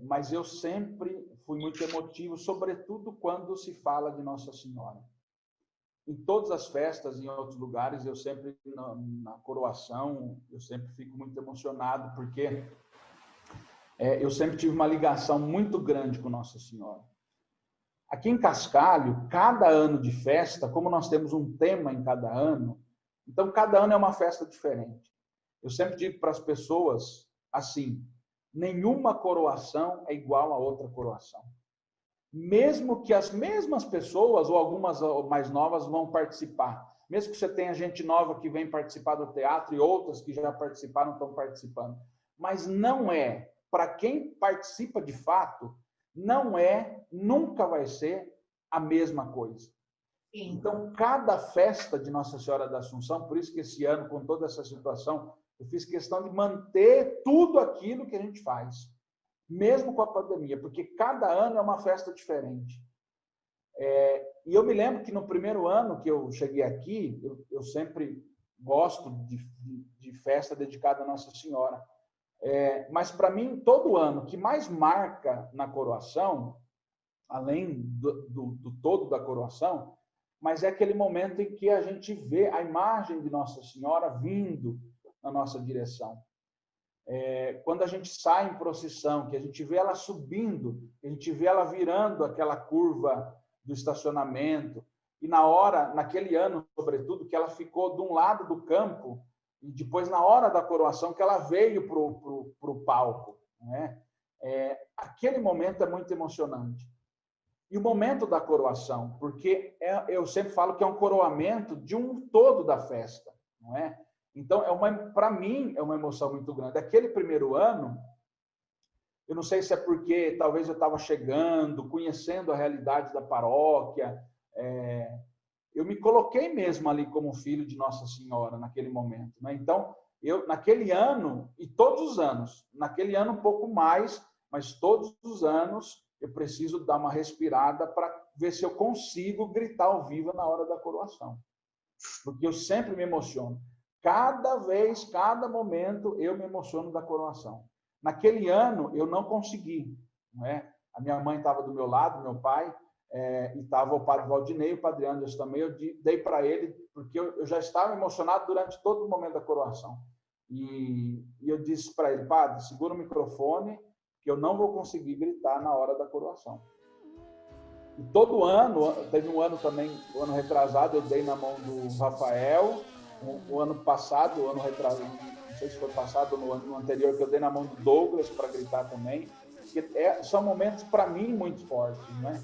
Mas eu sempre fui muito emotivo, sobretudo quando se fala de Nossa Senhora. Em todas as festas, em outros lugares, eu sempre, na coroação, eu sempre fico muito emocionado, porque eu sempre tive uma ligação muito grande com Nossa Senhora. Aqui em Cascalho, cada ano de festa, como nós temos um tema em cada ano, então cada ano é uma festa diferente. Eu sempre digo para as pessoas assim: nenhuma coroação é igual a outra coroação. Mesmo que as mesmas pessoas, ou algumas mais novas, vão participar. Mesmo que você tenha gente nova que vem participar do teatro e outras que já participaram estão participando. Mas não é, para quem participa de fato, nunca vai ser a mesma coisa. Então, cada festa de Nossa Senhora da Assunção, por isso que esse ano, com toda essa situação, eu fiz questão de manter tudo aquilo que a gente faz, mesmo com a pandemia, porque cada ano é uma festa diferente. E eu me lembro que no primeiro ano que eu cheguei aqui, eu sempre gosto de festa dedicada a Nossa Senhora. Mas, para mim, todo ano, o que mais marca na coroação, além do todo da coroação, mas é aquele momento em que a gente vê a imagem de Nossa Senhora vindo na nossa direção. Quando a gente sai em procissão, que a gente vê ela subindo, a gente vê ela virando aquela curva do estacionamento, e naquele ano, sobretudo, que ela ficou de um lado do campo, e depois, na hora da coroação, que ela veio para o palco, né? Aquele momento é muito emocionante. E o momento da coroação, porque eu sempre falo que é um coroamento de um todo da festa, não é? Então, para mim, é uma emoção muito grande. Aquele primeiro ano, eu não sei se é porque talvez eu estava chegando, conhecendo a realidade da paróquia, eu me coloquei mesmo ali como filho de Nossa Senhora naquele momento, né? Então, naquele ano, e todos os anos, naquele ano um pouco mais, mas todos os anos, eu preciso dar uma respirada para ver se eu consigo gritar ao vivo na hora da coroação. Porque eu sempre me emociono. Cada vez, cada momento, eu me emociono da coroação. Naquele ano, eu não consegui. Não é? A minha mãe estava do meu lado, meu pai, e estava o padre Valdinei, o padre Anderson também. Eu dei para ele, porque eu já estava emocionado durante todo o momento da coroação. E eu disse para ele: padre, segura o microfone, que eu não vou conseguir gritar na hora da coroação. E todo ano, teve um ano também, o ano retrasado, eu dei na mão do Rafael. O ano passado, o ano retrasado, não sei se foi passado ou no ano anterior, que eu dei na mão do Douglas para gritar também. São momentos, para mim, muito fortes, né?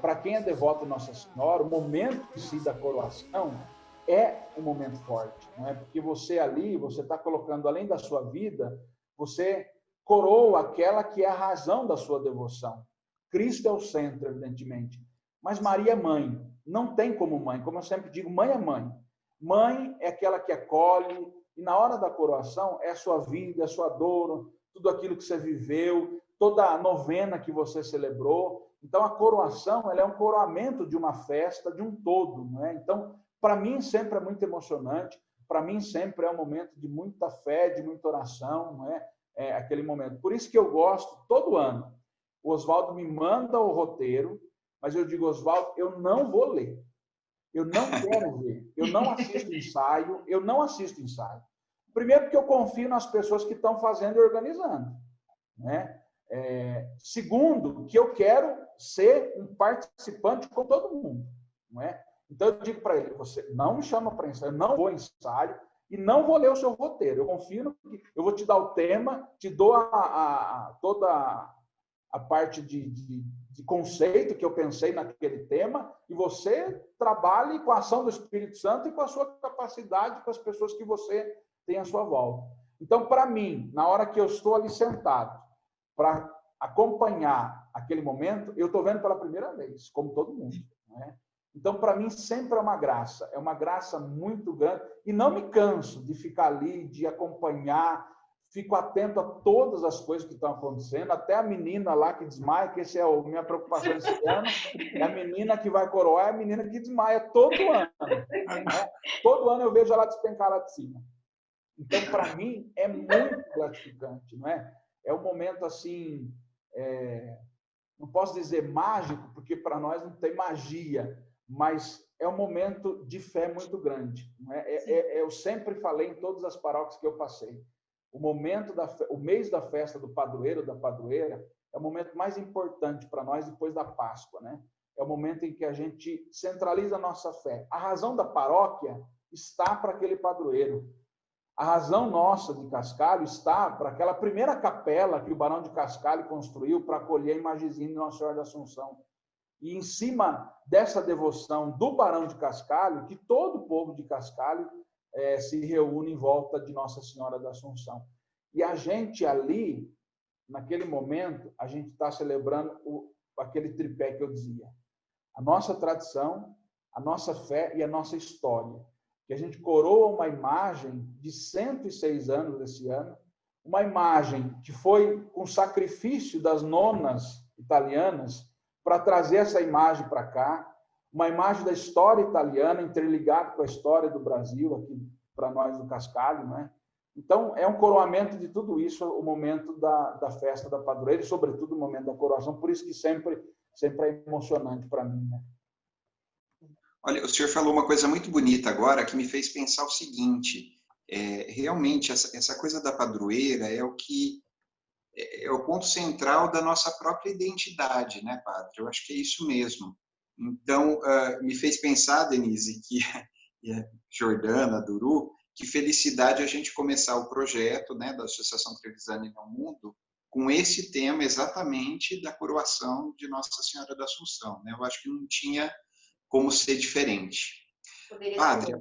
Para quem é devoto de Nossa Senhora, o momento em si da coroação é um momento forte, não é? Porque você ali, você está colocando, além da sua vida, você coroa aquela que é a razão da sua devoção. Cristo é o centro, evidentemente. Mas Maria é mãe. Não tem como mãe. Como eu sempre digo, mãe é mãe. Mãe é aquela que acolhe. E na hora da coroação, é a sua vida, a sua dor, tudo aquilo que você viveu, toda a novena que você celebrou. Então, a coroação, ela é um coroamento de uma festa, de um todo, não é? Então, para mim, sempre é muito emocionante. para mim sempre é um momento de muita fé, de muita oração, não é? É aquele momento. Por isso que eu gosto, todo ano, o Oswaldo me manda o roteiro, mas eu digo, Oswaldo, eu não vou ler. Eu não quero ver. Eu não assisto ensaio. Eu não assisto ensaio. Primeiro, porque eu confio nas pessoas que estão fazendo e organizando, né? Segundo, que eu quero ser um participante com todo mundo, não é? Então, eu digo para ele, você não me chama para ensaio, eu não vou ensaio e não vou ler o seu roteiro. Eu confio no que eu vou te dar o tema, te dou toda a parte de conceito que eu pensei naquele tema e você trabalhe com a ação do Espírito Santo e com a sua capacidade, com as pessoas que você tem à sua volta. Então, para mim, na hora que eu estou ali sentado para acompanhar aquele momento, eu estou vendo pela primeira vez, como todo mundo, né? Então, para mim, sempre é uma graça muito grande, e não me canso de ficar ali, de acompanhar, fico atento a todas as coisas que estão acontecendo, até a menina lá que desmaia, que essa é a minha preocupação esse ano, é a menina que vai coroar, é a menina que desmaia todo ano, né? Todo ano eu vejo ela despencar lá de cima. Então, para mim, é muito gratificante, não é? É um momento, assim, não posso dizer mágico, porque para nós não tem magia, mas é um momento de fé muito grande, não é? Eu sempre falei em todas as paróquias que eu passei, o mês da festa do padroeiro, da padroeira, é o momento mais importante para nós depois da Páscoa, né? É o momento em que a gente centraliza a nossa fé. A razão da paróquia está para aquele padroeiro. A razão nossa de Cascalho está para aquela primeira capela que o Barão de Cascalho construiu para acolher a imagenzinha de Nossa Senhora da Assunção. E em cima dessa devoção do Barão de Cascalho, que todo o povo de Cascalho se reúne em volta de Nossa Senhora da Assunção. E a gente ali, naquele momento, a gente está celebrando aquele tripé que eu dizia. A nossa tradição, a nossa fé e a nossa história. Que a gente coroa uma imagem de 106 anos esse ano, uma imagem que foi com sacrifício das nonas italianas para trazer essa imagem para cá, uma imagem da história italiana interligada com a história do Brasil, aqui para nós do Cascalho, né? Então, é um coroamento de tudo isso, o momento da festa da padroeira e, sobretudo, o momento da coroação, por isso que sempre é emocionante para mim, né? Olha, o senhor falou uma coisa muito bonita agora que me fez pensar o seguinte, realmente essa coisa da padroeira é o ponto central da nossa própria identidade, né, padre? Eu acho que é isso mesmo. Então, me fez pensar, Denise, Jordana, Duru, que felicidade a gente começar o projeto, né, da Associação Trevisan ao Mundo com esse tema exatamente da coroação de Nossa Senhora da Assunção, né? Eu acho que não tinha como ser diferente. Padre,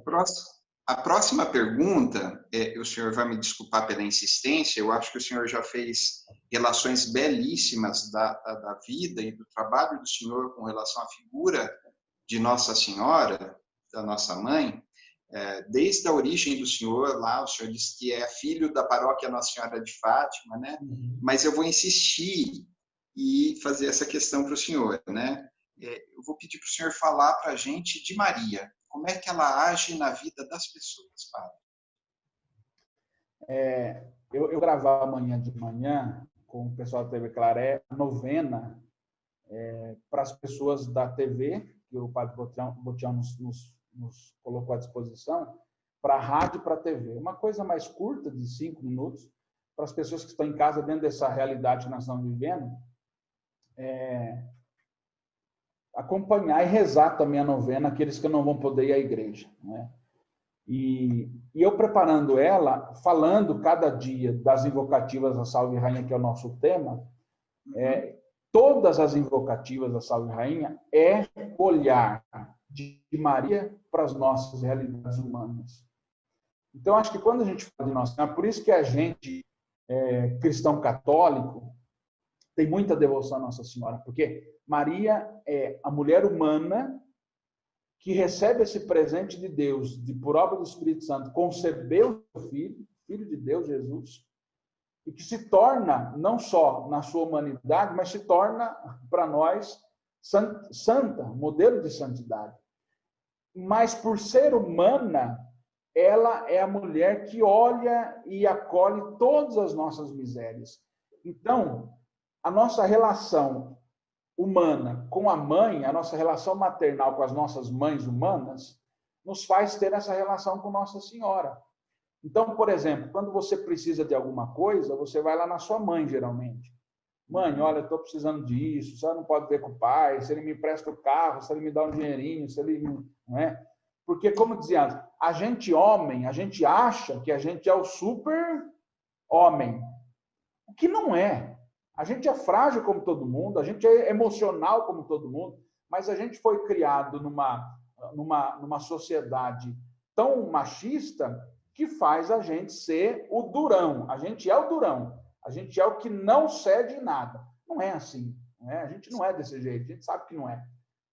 a próxima pergunta, o senhor vai me desculpar pela insistência, eu acho que o senhor já fez relações belíssimas da vida e do trabalho do senhor com relação à figura de Nossa Senhora, da nossa mãe, desde a origem do senhor lá, o senhor disse que é filho da paróquia Nossa Senhora de Fátima, né? Mas eu vou insistir e fazer essa questão para o senhor, né? Eu vou pedir para o senhor falar para a gente de Maria. Como é que ela age na vida das pessoas, padre? Eu gravava amanhã de manhã com o pessoal da TV Claré, a novena para as pessoas da TV, que o padre Botião nos colocou à disposição, para a rádio e para a TV. Uma coisa mais curta, de 5 minutos, para as pessoas que estão em casa, dentro dessa realidade que nós estamos vivendo, acompanhar e rezar também a novena, aqueles que não vão poder ir à igreja, né? E eu preparando ela, falando cada dia das invocativas da Salve Rainha, que é o nosso tema, todas as invocativas da Salve Rainha é olhar de Maria para as nossas realidades humanas. Então, acho que quando a gente fala de Nossa Senhora, por isso que a gente, cristão católico, tem muita devoção à Nossa Senhora, porque Maria é a mulher humana que recebe esse presente de Deus, por obra do Espírito Santo, concebeu o Filho de Deus, Jesus, e que se torna, não só na sua humanidade, mas se torna, para nós, santa, modelo de santidade. Mas, por ser humana, ela é a mulher que olha e acolhe todas as nossas misérias. Então, a nossa relação humana com a mãe, a nossa relação maternal com as nossas mães humanas, nos faz ter essa relação com Nossa Senhora. Então, por exemplo, quando você precisa de alguma coisa, você vai lá na sua mãe, geralmente. Mãe, olha, eu estou precisando disso, você não pode ver com o pai, se ele me empresta o carro, se ele me dá um dinheirinho, se ele... Não é? Porque, como dizia antes, a gente homem, a gente acha que a gente é o super homem. O que não é. A gente é frágil como todo mundo, a gente é emocional como todo mundo, mas a gente foi criado numa sociedade tão machista que faz a gente ser o durão. A gente é o durão. A gente é o que não cede em nada. Não é assim. Não é? A gente não é desse jeito. A gente sabe que não é.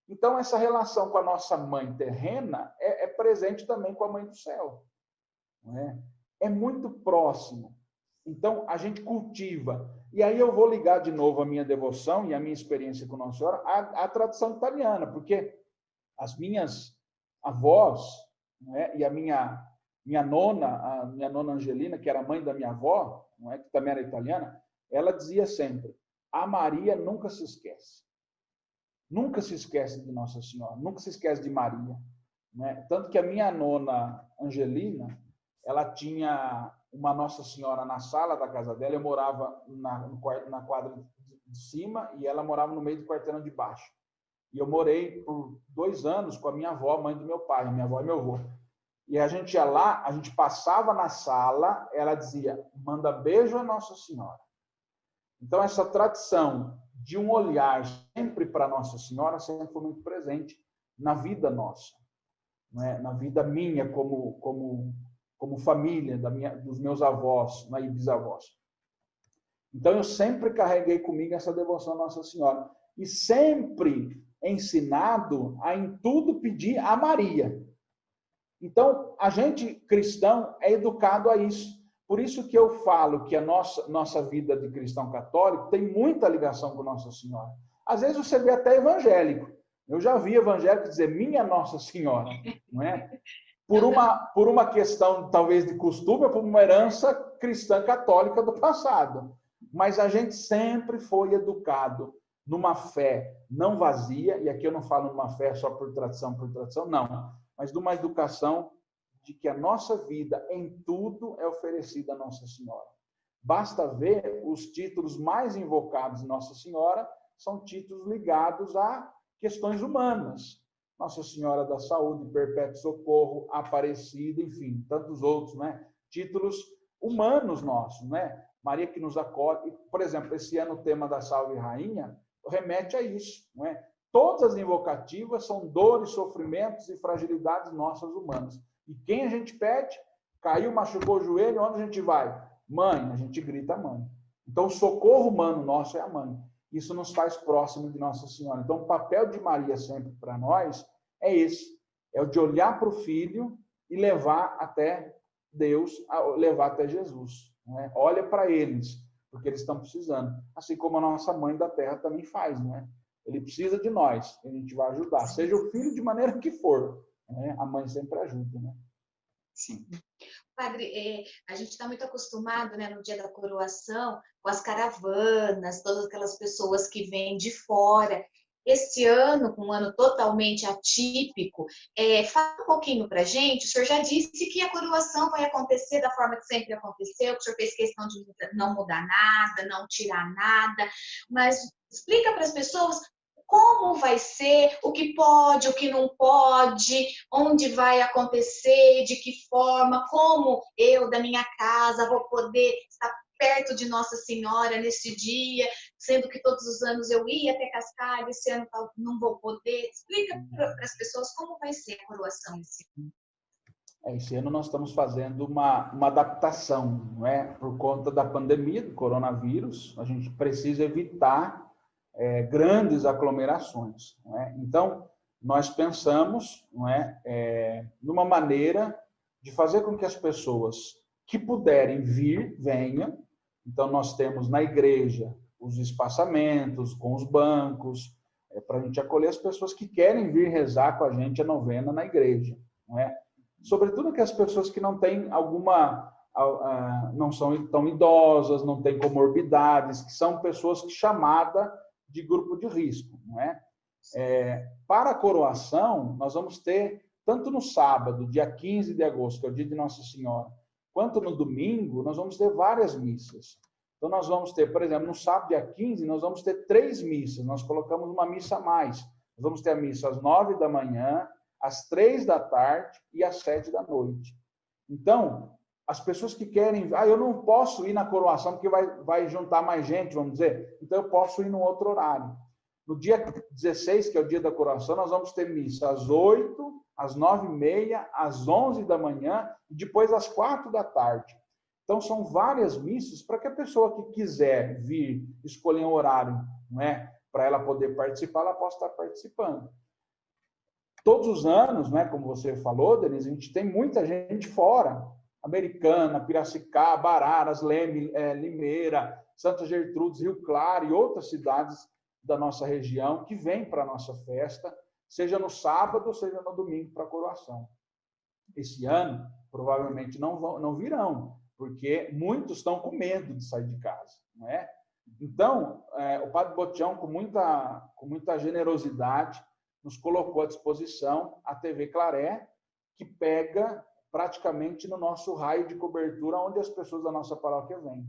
Então, essa relação com a nossa mãe terrena é presente também com a mãe do céu. Não é? É muito próximo. Então, a gente cultiva. E aí eu vou ligar de novo a minha devoção e a minha experiência com Nossa Senhora à tradição italiana, porque as minhas avós, não é? E a minha nona Angelina, que era mãe da minha avó, não é? Que também era italiana, ela dizia sempre, a Maria nunca se esquece. Nunca se esquece de Nossa Senhora, nunca se esquece de Maria. Né? Tanto que a minha nona Angelina, ela tinha uma Nossa Senhora na sala da casa dela, eu morava na quadra de cima e ela morava no meio do quarteirão de baixo. E eu morei por 2 anos com a minha avó, mãe do meu pai, minha avó e meu avô. E a gente ia lá, a gente passava na sala, ela dizia, manda beijo a Nossa Senhora. Então, essa tradição de um olhar sempre para Nossa Senhora sempre foi muito presente na vida nossa, né? Na vida minha como família, dos meus avós, e bisavós. Então, eu sempre carreguei comigo essa devoção à Nossa Senhora. E sempre ensinado a, em tudo, pedir a Maria. Então, a gente cristão é educado a isso. Por isso que eu falo que a nossa vida de cristão católico tem muita ligação com Nossa Senhora. Às vezes você vê até evangélico. Eu já vi evangélico dizer minha Nossa Senhora, não é? Por uma questão, talvez, de costume, ou por uma herança cristã católica do passado. Mas a gente sempre foi educado numa fé não vazia, e aqui eu não falo numa fé só por tradição, não, mas numa educação de que a nossa vida em tudo é oferecida a Nossa Senhora. Basta ver os títulos mais invocados de Nossa Senhora, são títulos ligados a questões humanas. Nossa Senhora da Saúde, Perpétuo Socorro, Aparecida, enfim, tantos outros, né? Títulos humanos nossos, né? Maria que nos acolhe. Por exemplo, esse ano o tema da Salve Rainha remete a isso, não é? Todas as invocativas são dores, sofrimentos e fragilidades nossas humanas. E quem a gente pede? Caiu, machucou o joelho, onde a gente vai? Mãe, a gente grita mãe. Então, o socorro humano nosso é a mãe. Isso nos faz próximo de Nossa Senhora. Então, o papel de Maria sempre para nós é esse. É o de olhar para o filho e levar até Deus, levar até Jesus. Não é? Olha para eles, porque eles estão precisando. Assim como a nossa mãe da terra também faz, não é? Ele precisa de nós, a gente vai ajudar. Seja o filho de maneira que for. Né? A mãe sempre ajuda, né? Sim. Padre, a gente está muito acostumado, né, no dia da coroação, com as caravanas, todas aquelas pessoas que vêm de fora. Este ano, um ano totalmente atípico, fala um pouquinho para a gente. O senhor já disse que a coroação vai acontecer da forma que sempre aconteceu, que o senhor fez questão de não mudar nada, não tirar nada, mas explica para as pessoas como vai ser, o que pode, o que não pode, onde vai acontecer, de que forma, como eu, da minha casa, vou poder estar perto de Nossa Senhora nesse dia, sendo que todos os anos eu ia até Cascalho, esse ano não vou poder. Explica para as pessoas como vai ser a coroação esse ano. Esse ano nós estamos fazendo uma adaptação, não é? Por conta da pandemia, do coronavírus, a gente precisa evitar grandes aglomerações. Não é? Então, nós pensamos, não é, numa maneira de fazer com que as pessoas que puderem vir, venham. Então, nós temos na igreja os espaçamentos, com os bancos, para a gente acolher as pessoas que querem vir rezar com a gente a novena na igreja. Não é? sobretudo que as pessoas que não têm alguma, não são tão idosas, não têm comorbidades, que são pessoas chamadas de grupo de risco, não é? Para a coroação, nós vamos ter, tanto no sábado, dia 15 de agosto, que é o dia de Nossa Senhora, quanto no domingo, nós vamos ter várias missas. Então, nós vamos ter, por exemplo, no sábado, dia 15, nós vamos ter 3 missas. Nós colocamos uma missa a mais. Nós vamos ter a missa às 9 da manhã, às 3 da tarde e às 7 da noite. Então, as pessoas que querem... eu não posso ir na coroação porque vai juntar mais gente, vamos dizer. Então, eu posso ir num outro horário. No dia 16, que é o dia da coroação, nós vamos ter missa às 8, às 9h30, às 11 da manhã e depois às 4 da tarde. Então, são várias missas para que a pessoa que quiser vir escolher um horário, não é, para ela poder participar, ela possa estar participando. Todos os anos, né, como você falou, Denise, a gente tem muita gente fora. Americana, Piracicaba, Araras, Limeira, Santa Gertrudes, Rio Claro e outras cidades da nossa região que vêm para a nossa festa, seja no sábado, seja no domingo para a coroação. Esse ano, provavelmente não virão, porque muitos estão com medo de sair de casa, não é? Então, o Padre Botião, com muita generosidade, nos colocou à disposição a TV Claré, que pega praticamente no nosso raio de cobertura, onde as pessoas da nossa paróquia vêm.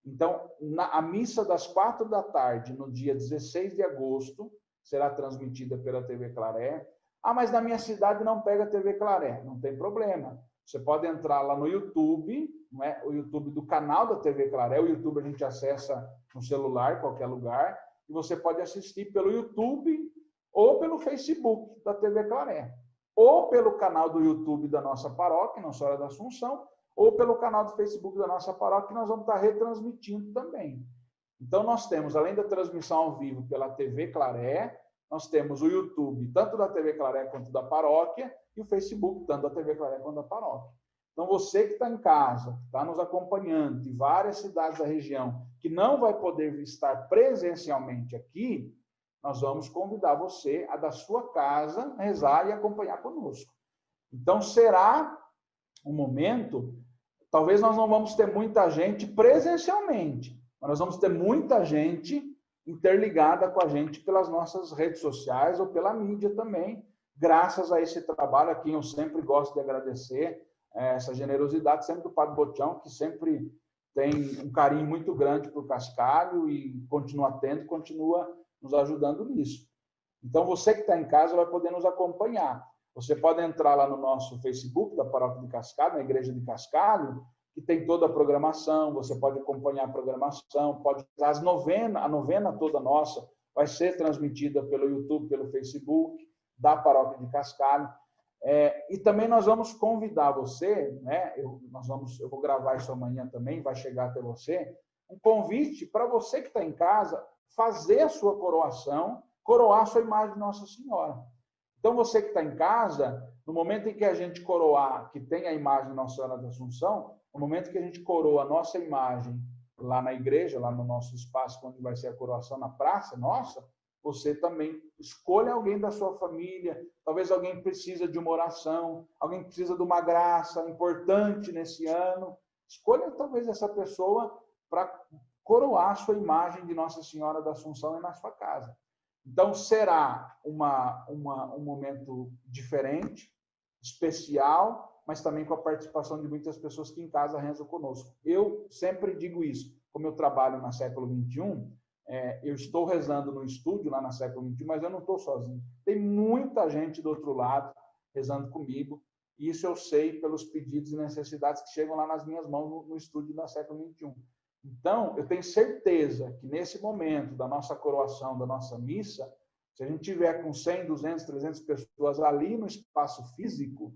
Então, a missa das 4 da tarde, no dia 16 de agosto, será transmitida pela TV Claré. Mas na minha cidade não pega a TV Claré. Não tem problema. Você pode entrar lá no YouTube, não é? O YouTube do canal da TV Claré. O YouTube a gente acessa no celular, em qualquer lugar. E você pode assistir pelo YouTube ou pelo Facebook da TV Claré. Ou pelo canal do YouTube da nossa paróquia, Nossa Senhora da Assunção, ou pelo canal do Facebook da nossa paróquia, que nós vamos estar retransmitindo também. Então, nós temos, além da transmissão ao vivo pela TV Claré, nós temos o YouTube, tanto da TV Claré quanto da paróquia, e o Facebook, tanto da TV Claré quanto da paróquia. Então, você que está em casa, que está nos acompanhando de várias cidades da região, que não vai poder estar presencialmente aqui, nós vamos convidar você a, da sua casa, rezar e acompanhar conosco. Então, será um momento... Talvez nós não vamos ter muita gente presencialmente, mas nós vamos ter muita gente interligada com a gente pelas nossas redes sociais ou pela mídia também, graças a esse trabalho a quem eu sempre gosto de agradecer, essa generosidade sempre do Padre Botião, que sempre tem um carinho muito grande por Cascalho e continua nos ajudando nisso. Então, você que está em casa vai poder nos acompanhar. Você pode entrar lá no nosso Facebook da Paróquia de Cascalho, na Igreja de Cascalho, que tem toda a programação, você pode acompanhar a programação, a novena toda nossa vai ser transmitida pelo YouTube, pelo Facebook da Paróquia de Cascalho. E também nós vamos convidar você, né? Eu vou gravar isso amanhã também, vai chegar até você, um convite para você que está em casa fazer a sua coroação, coroar a sua imagem de Nossa Senhora. Então, você que está em casa, no momento em que a gente coroar, que tem a imagem de Nossa Senhora da Assunção, no momento que a gente coroa a nossa imagem lá na igreja, lá no nosso espaço, onde vai ser a coroação na praça nossa, você também escolha alguém da sua família, talvez alguém precisa de uma oração, alguém precisa de uma graça importante nesse ano. Escolha talvez essa pessoa para coroar a sua imagem de Nossa Senhora da Assunção na sua casa. Então, será um momento diferente, especial, mas também com a participação de muitas pessoas que em casa rezam conosco. Eu sempre digo isso, como eu trabalho na Século XXI, eu estou rezando no estúdio lá na Século XXI, mas eu não estou sozinho. Tem muita gente do outro lado rezando comigo, e isso eu sei pelos pedidos e necessidades que chegam lá nas minhas mãos no estúdio da Século XXI. Então, eu tenho certeza que nesse momento da nossa coroação, da nossa missa, se a gente tiver com 100, 200, 300 pessoas ali no espaço físico,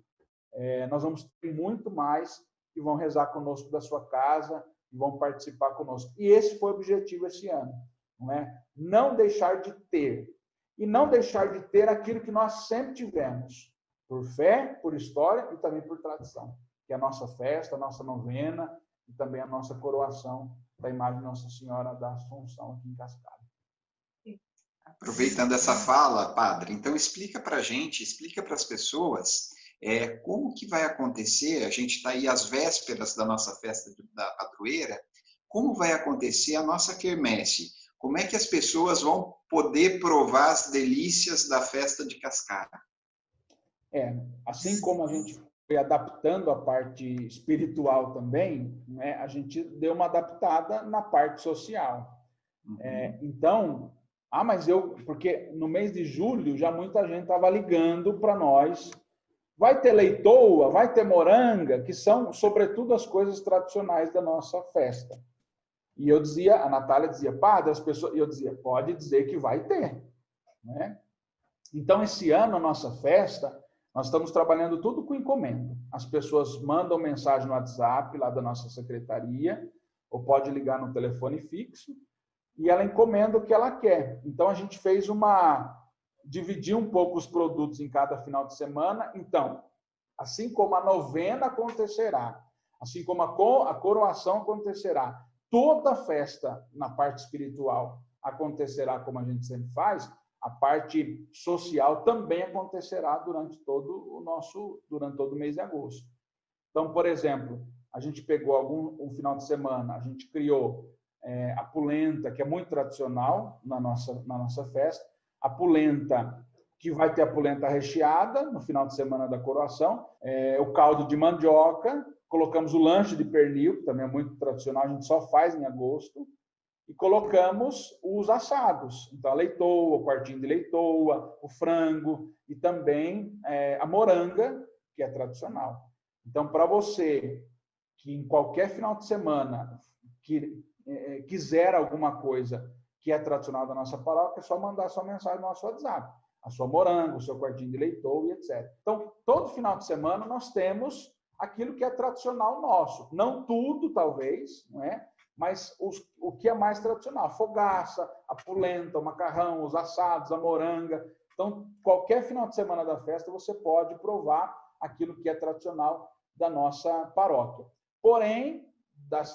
nós vamos ter muito mais que vão rezar conosco da sua casa e vão participar conosco. E esse foi o objetivo esse ano, não é? Não deixar de ter. E não deixar de ter aquilo que nós sempre tivemos, por fé, por história e também por tradição, que é a nossa festa, a nossa novena, e também a nossa coroação da imagem de Nossa Senhora da Assunção aqui em Cascalho. Aproveitando essa fala, padre, então explica para a gente, explica para as pessoas Como que vai acontecer? A gente está aí às vésperas da nossa festa da padroeira. Como vai acontecer a nossa quermesse? Como é que as pessoas vão poder provar as delícias da festa de Cascalho? Assim como a gente foi adaptando a parte espiritual também, né, a gente deu uma adaptada na parte social. Então, porque no mês de julho já muita gente estava ligando para nós, vai ter leitoa, vai ter moranga, que são, sobretudo, as coisas tradicionais da nossa festa. E eu dizia, a Natália dizia, padre, as pessoas, eu dizia, pode dizer que vai ter, né? Então, esse ano, a nossa festa, nós estamos trabalhando tudo com encomenda. As pessoas mandam mensagem no WhatsApp, lá da nossa secretaria, ou pode ligar no telefone fixo, e ela encomenda o que ela quer. Então, a gente fez dividir um pouco os produtos em cada final de semana. Então, assim como a novena acontecerá, assim como a coroação acontecerá, toda a festa na parte espiritual acontecerá como a gente sempre faz, a parte social também acontecerá durante todo o mês de agosto. Então, por exemplo, a gente pegou um final de semana, a gente criou a polenta, que é muito tradicional na nossa festa, a polenta, que vai ter a polenta recheada no final de semana da coroação, o caldo de mandioca, colocamos o lanche de pernil, que também é muito tradicional, a gente só faz em agosto, e colocamos os assados. Então, a leitoa, o quartinho de leitoa, o frango e também a moranga, que é tradicional. Então, para você que em qualquer final de semana quiser alguma coisa que é tradicional da nossa paróquia, é só mandar sua mensagem no nosso WhatsApp. A sua moranga, o seu quartinho de leitoa e etc. Então, todo final de semana nós temos aquilo que é tradicional nosso. Não tudo, talvez, não é? Mas o que é mais tradicional, a fogaça, a polenta, o macarrão, os assados, a moranga. Então, qualquer final de semana da festa, você pode provar aquilo que é tradicional da nossa paróquia. Porém,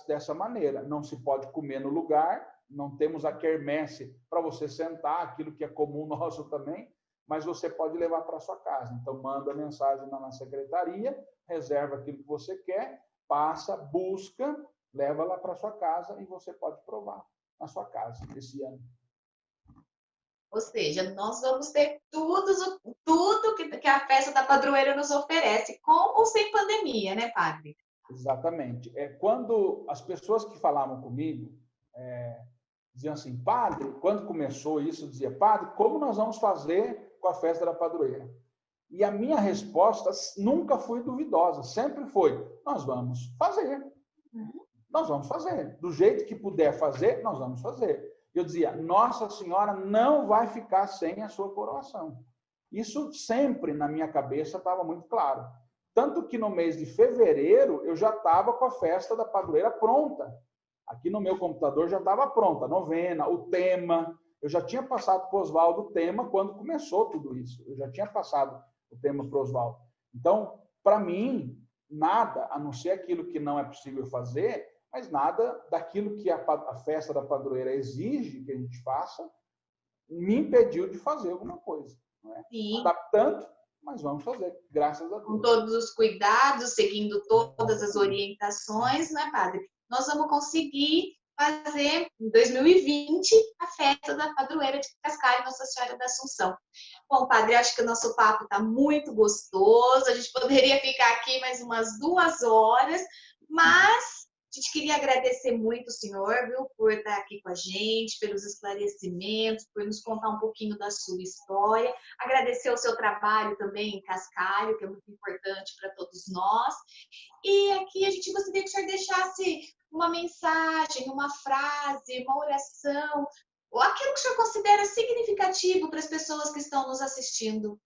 dessa maneira, não se pode comer no lugar, não temos a quermesse para você sentar, aquilo que é comum nosso também, mas você pode levar para sua casa. Então, manda mensagem na secretaria, reserva aquilo que você quer, passa, busca, leva lá para sua casa e você pode provar na sua casa esse ano. Ou seja, nós vamos ter tudo que a festa da padroeira nos oferece, com ou sem pandemia, né, padre? Exatamente. Quando as pessoas que falavam comigo diziam assim, padre, quando começou isso, dizia, padre, como nós vamos fazer com a festa da padroeira? E a minha resposta nunca foi duvidosa, sempre foi, nós vamos fazer. Nós vamos fazer. Do jeito que puder fazer, nós vamos fazer. Eu dizia, Nossa Senhora não vai ficar sem a sua coroação. Isso sempre na minha cabeça estava muito claro. Tanto que no mês de fevereiro eu já estava com a festa da padroeira pronta. Aqui no meu computador já estava pronta a novena, o tema. Eu já tinha passado para o Oswaldo o tema quando começou tudo isso. Eu já tinha passado o tema para o Oswaldo. Então, para mim, nada, a não ser aquilo que não é possível fazer, mas nada daquilo que a festa da padroeira exige que a gente faça, me impediu de fazer alguma coisa. Não é? Sim. Adaptando, mas vamos fazer, graças a Deus. Com todos os cuidados, seguindo todas as orientações, né, padre? Nós vamos conseguir fazer, em 2020, a festa da padroeira de Cascalho, Nossa Senhora da Assunção. Bom, padre, acho que o nosso papo está muito gostoso, a gente poderia ficar aqui mais umas 2 horas, mas a gente queria agradecer muito o senhor, viu, por estar aqui com a gente, pelos esclarecimentos, por nos contar um pouquinho da sua história. Agradecer o seu trabalho também em Cascalho, que é muito importante para todos nós. E aqui a gente gostaria que o senhor deixasse uma mensagem, uma frase, uma oração, ou aquilo que o senhor considera significativo para as pessoas que estão nos assistindo.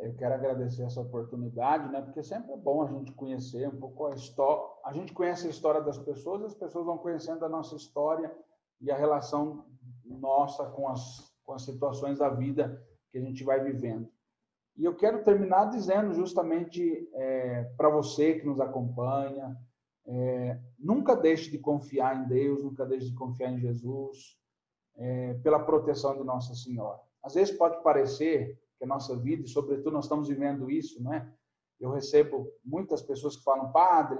Eu quero agradecer essa oportunidade, né? Porque sempre é bom a gente conhecer um pouco a história. A gente conhece a história das pessoas, as pessoas vão conhecendo a nossa história e a relação nossa com as situações da vida que a gente vai vivendo. E eu quero terminar dizendo justamente para você que nos acompanha, nunca deixe de confiar em Deus, nunca deixe de confiar em Jesus, pela proteção de Nossa Senhora. Às vezes pode parecer que a nossa vida, e sobretudo nós estamos vivendo isso, não é? Eu recebo muitas pessoas que falam, padre,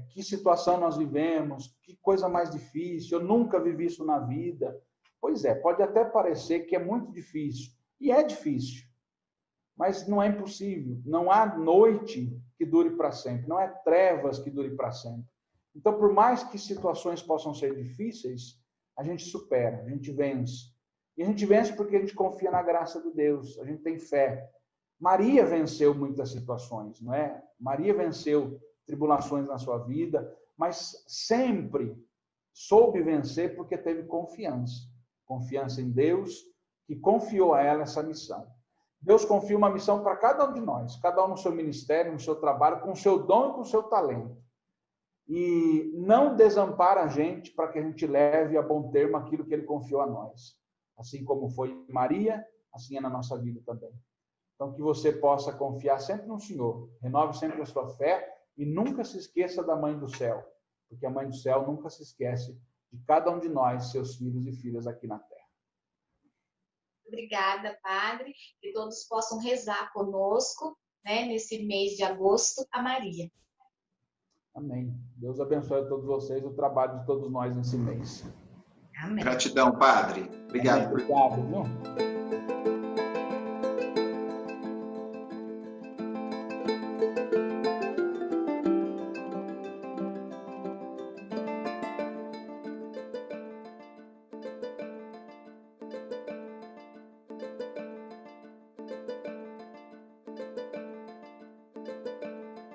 que situação nós vivemos, que coisa mais difícil, eu nunca vivi isso na vida. Pois é, pode até parecer que é muito difícil, e é difícil, mas não é impossível. Não há noite que dure para sempre, não é trevas que dure para sempre. Então, por mais que situações possam ser difíceis, a gente supera, a gente vence. E a gente vence porque a gente confia na graça de Deus, a gente tem fé. Maria venceu muitas situações, não é? Maria venceu tribulações na sua vida, mas sempre soube vencer porque teve confiança. Confiança em Deus, que confiou a ela essa missão. Deus confia uma missão para cada um de nós, cada um no seu ministério, no seu trabalho, com o seu dom e com o seu talento. E não desampara a gente para que a gente leve a bom termo aquilo que ele confiou a nós. Assim como foi Maria, assim é na nossa vida também. Então, que você possa confiar sempre no Senhor, renove sempre a sua fé e nunca se esqueça da Mãe do Céu, porque a Mãe do Céu nunca se esquece de cada um de nós, seus filhos e filhas aqui na terra. Obrigada, Padre, que todos possam rezar conosco, né, nesse mês de agosto, a Maria. Amém. Deus abençoe a todos vocês, o trabalho de todos nós nesse mês. Amém. Gratidão, Padre. Obrigado. Obrigado, viu?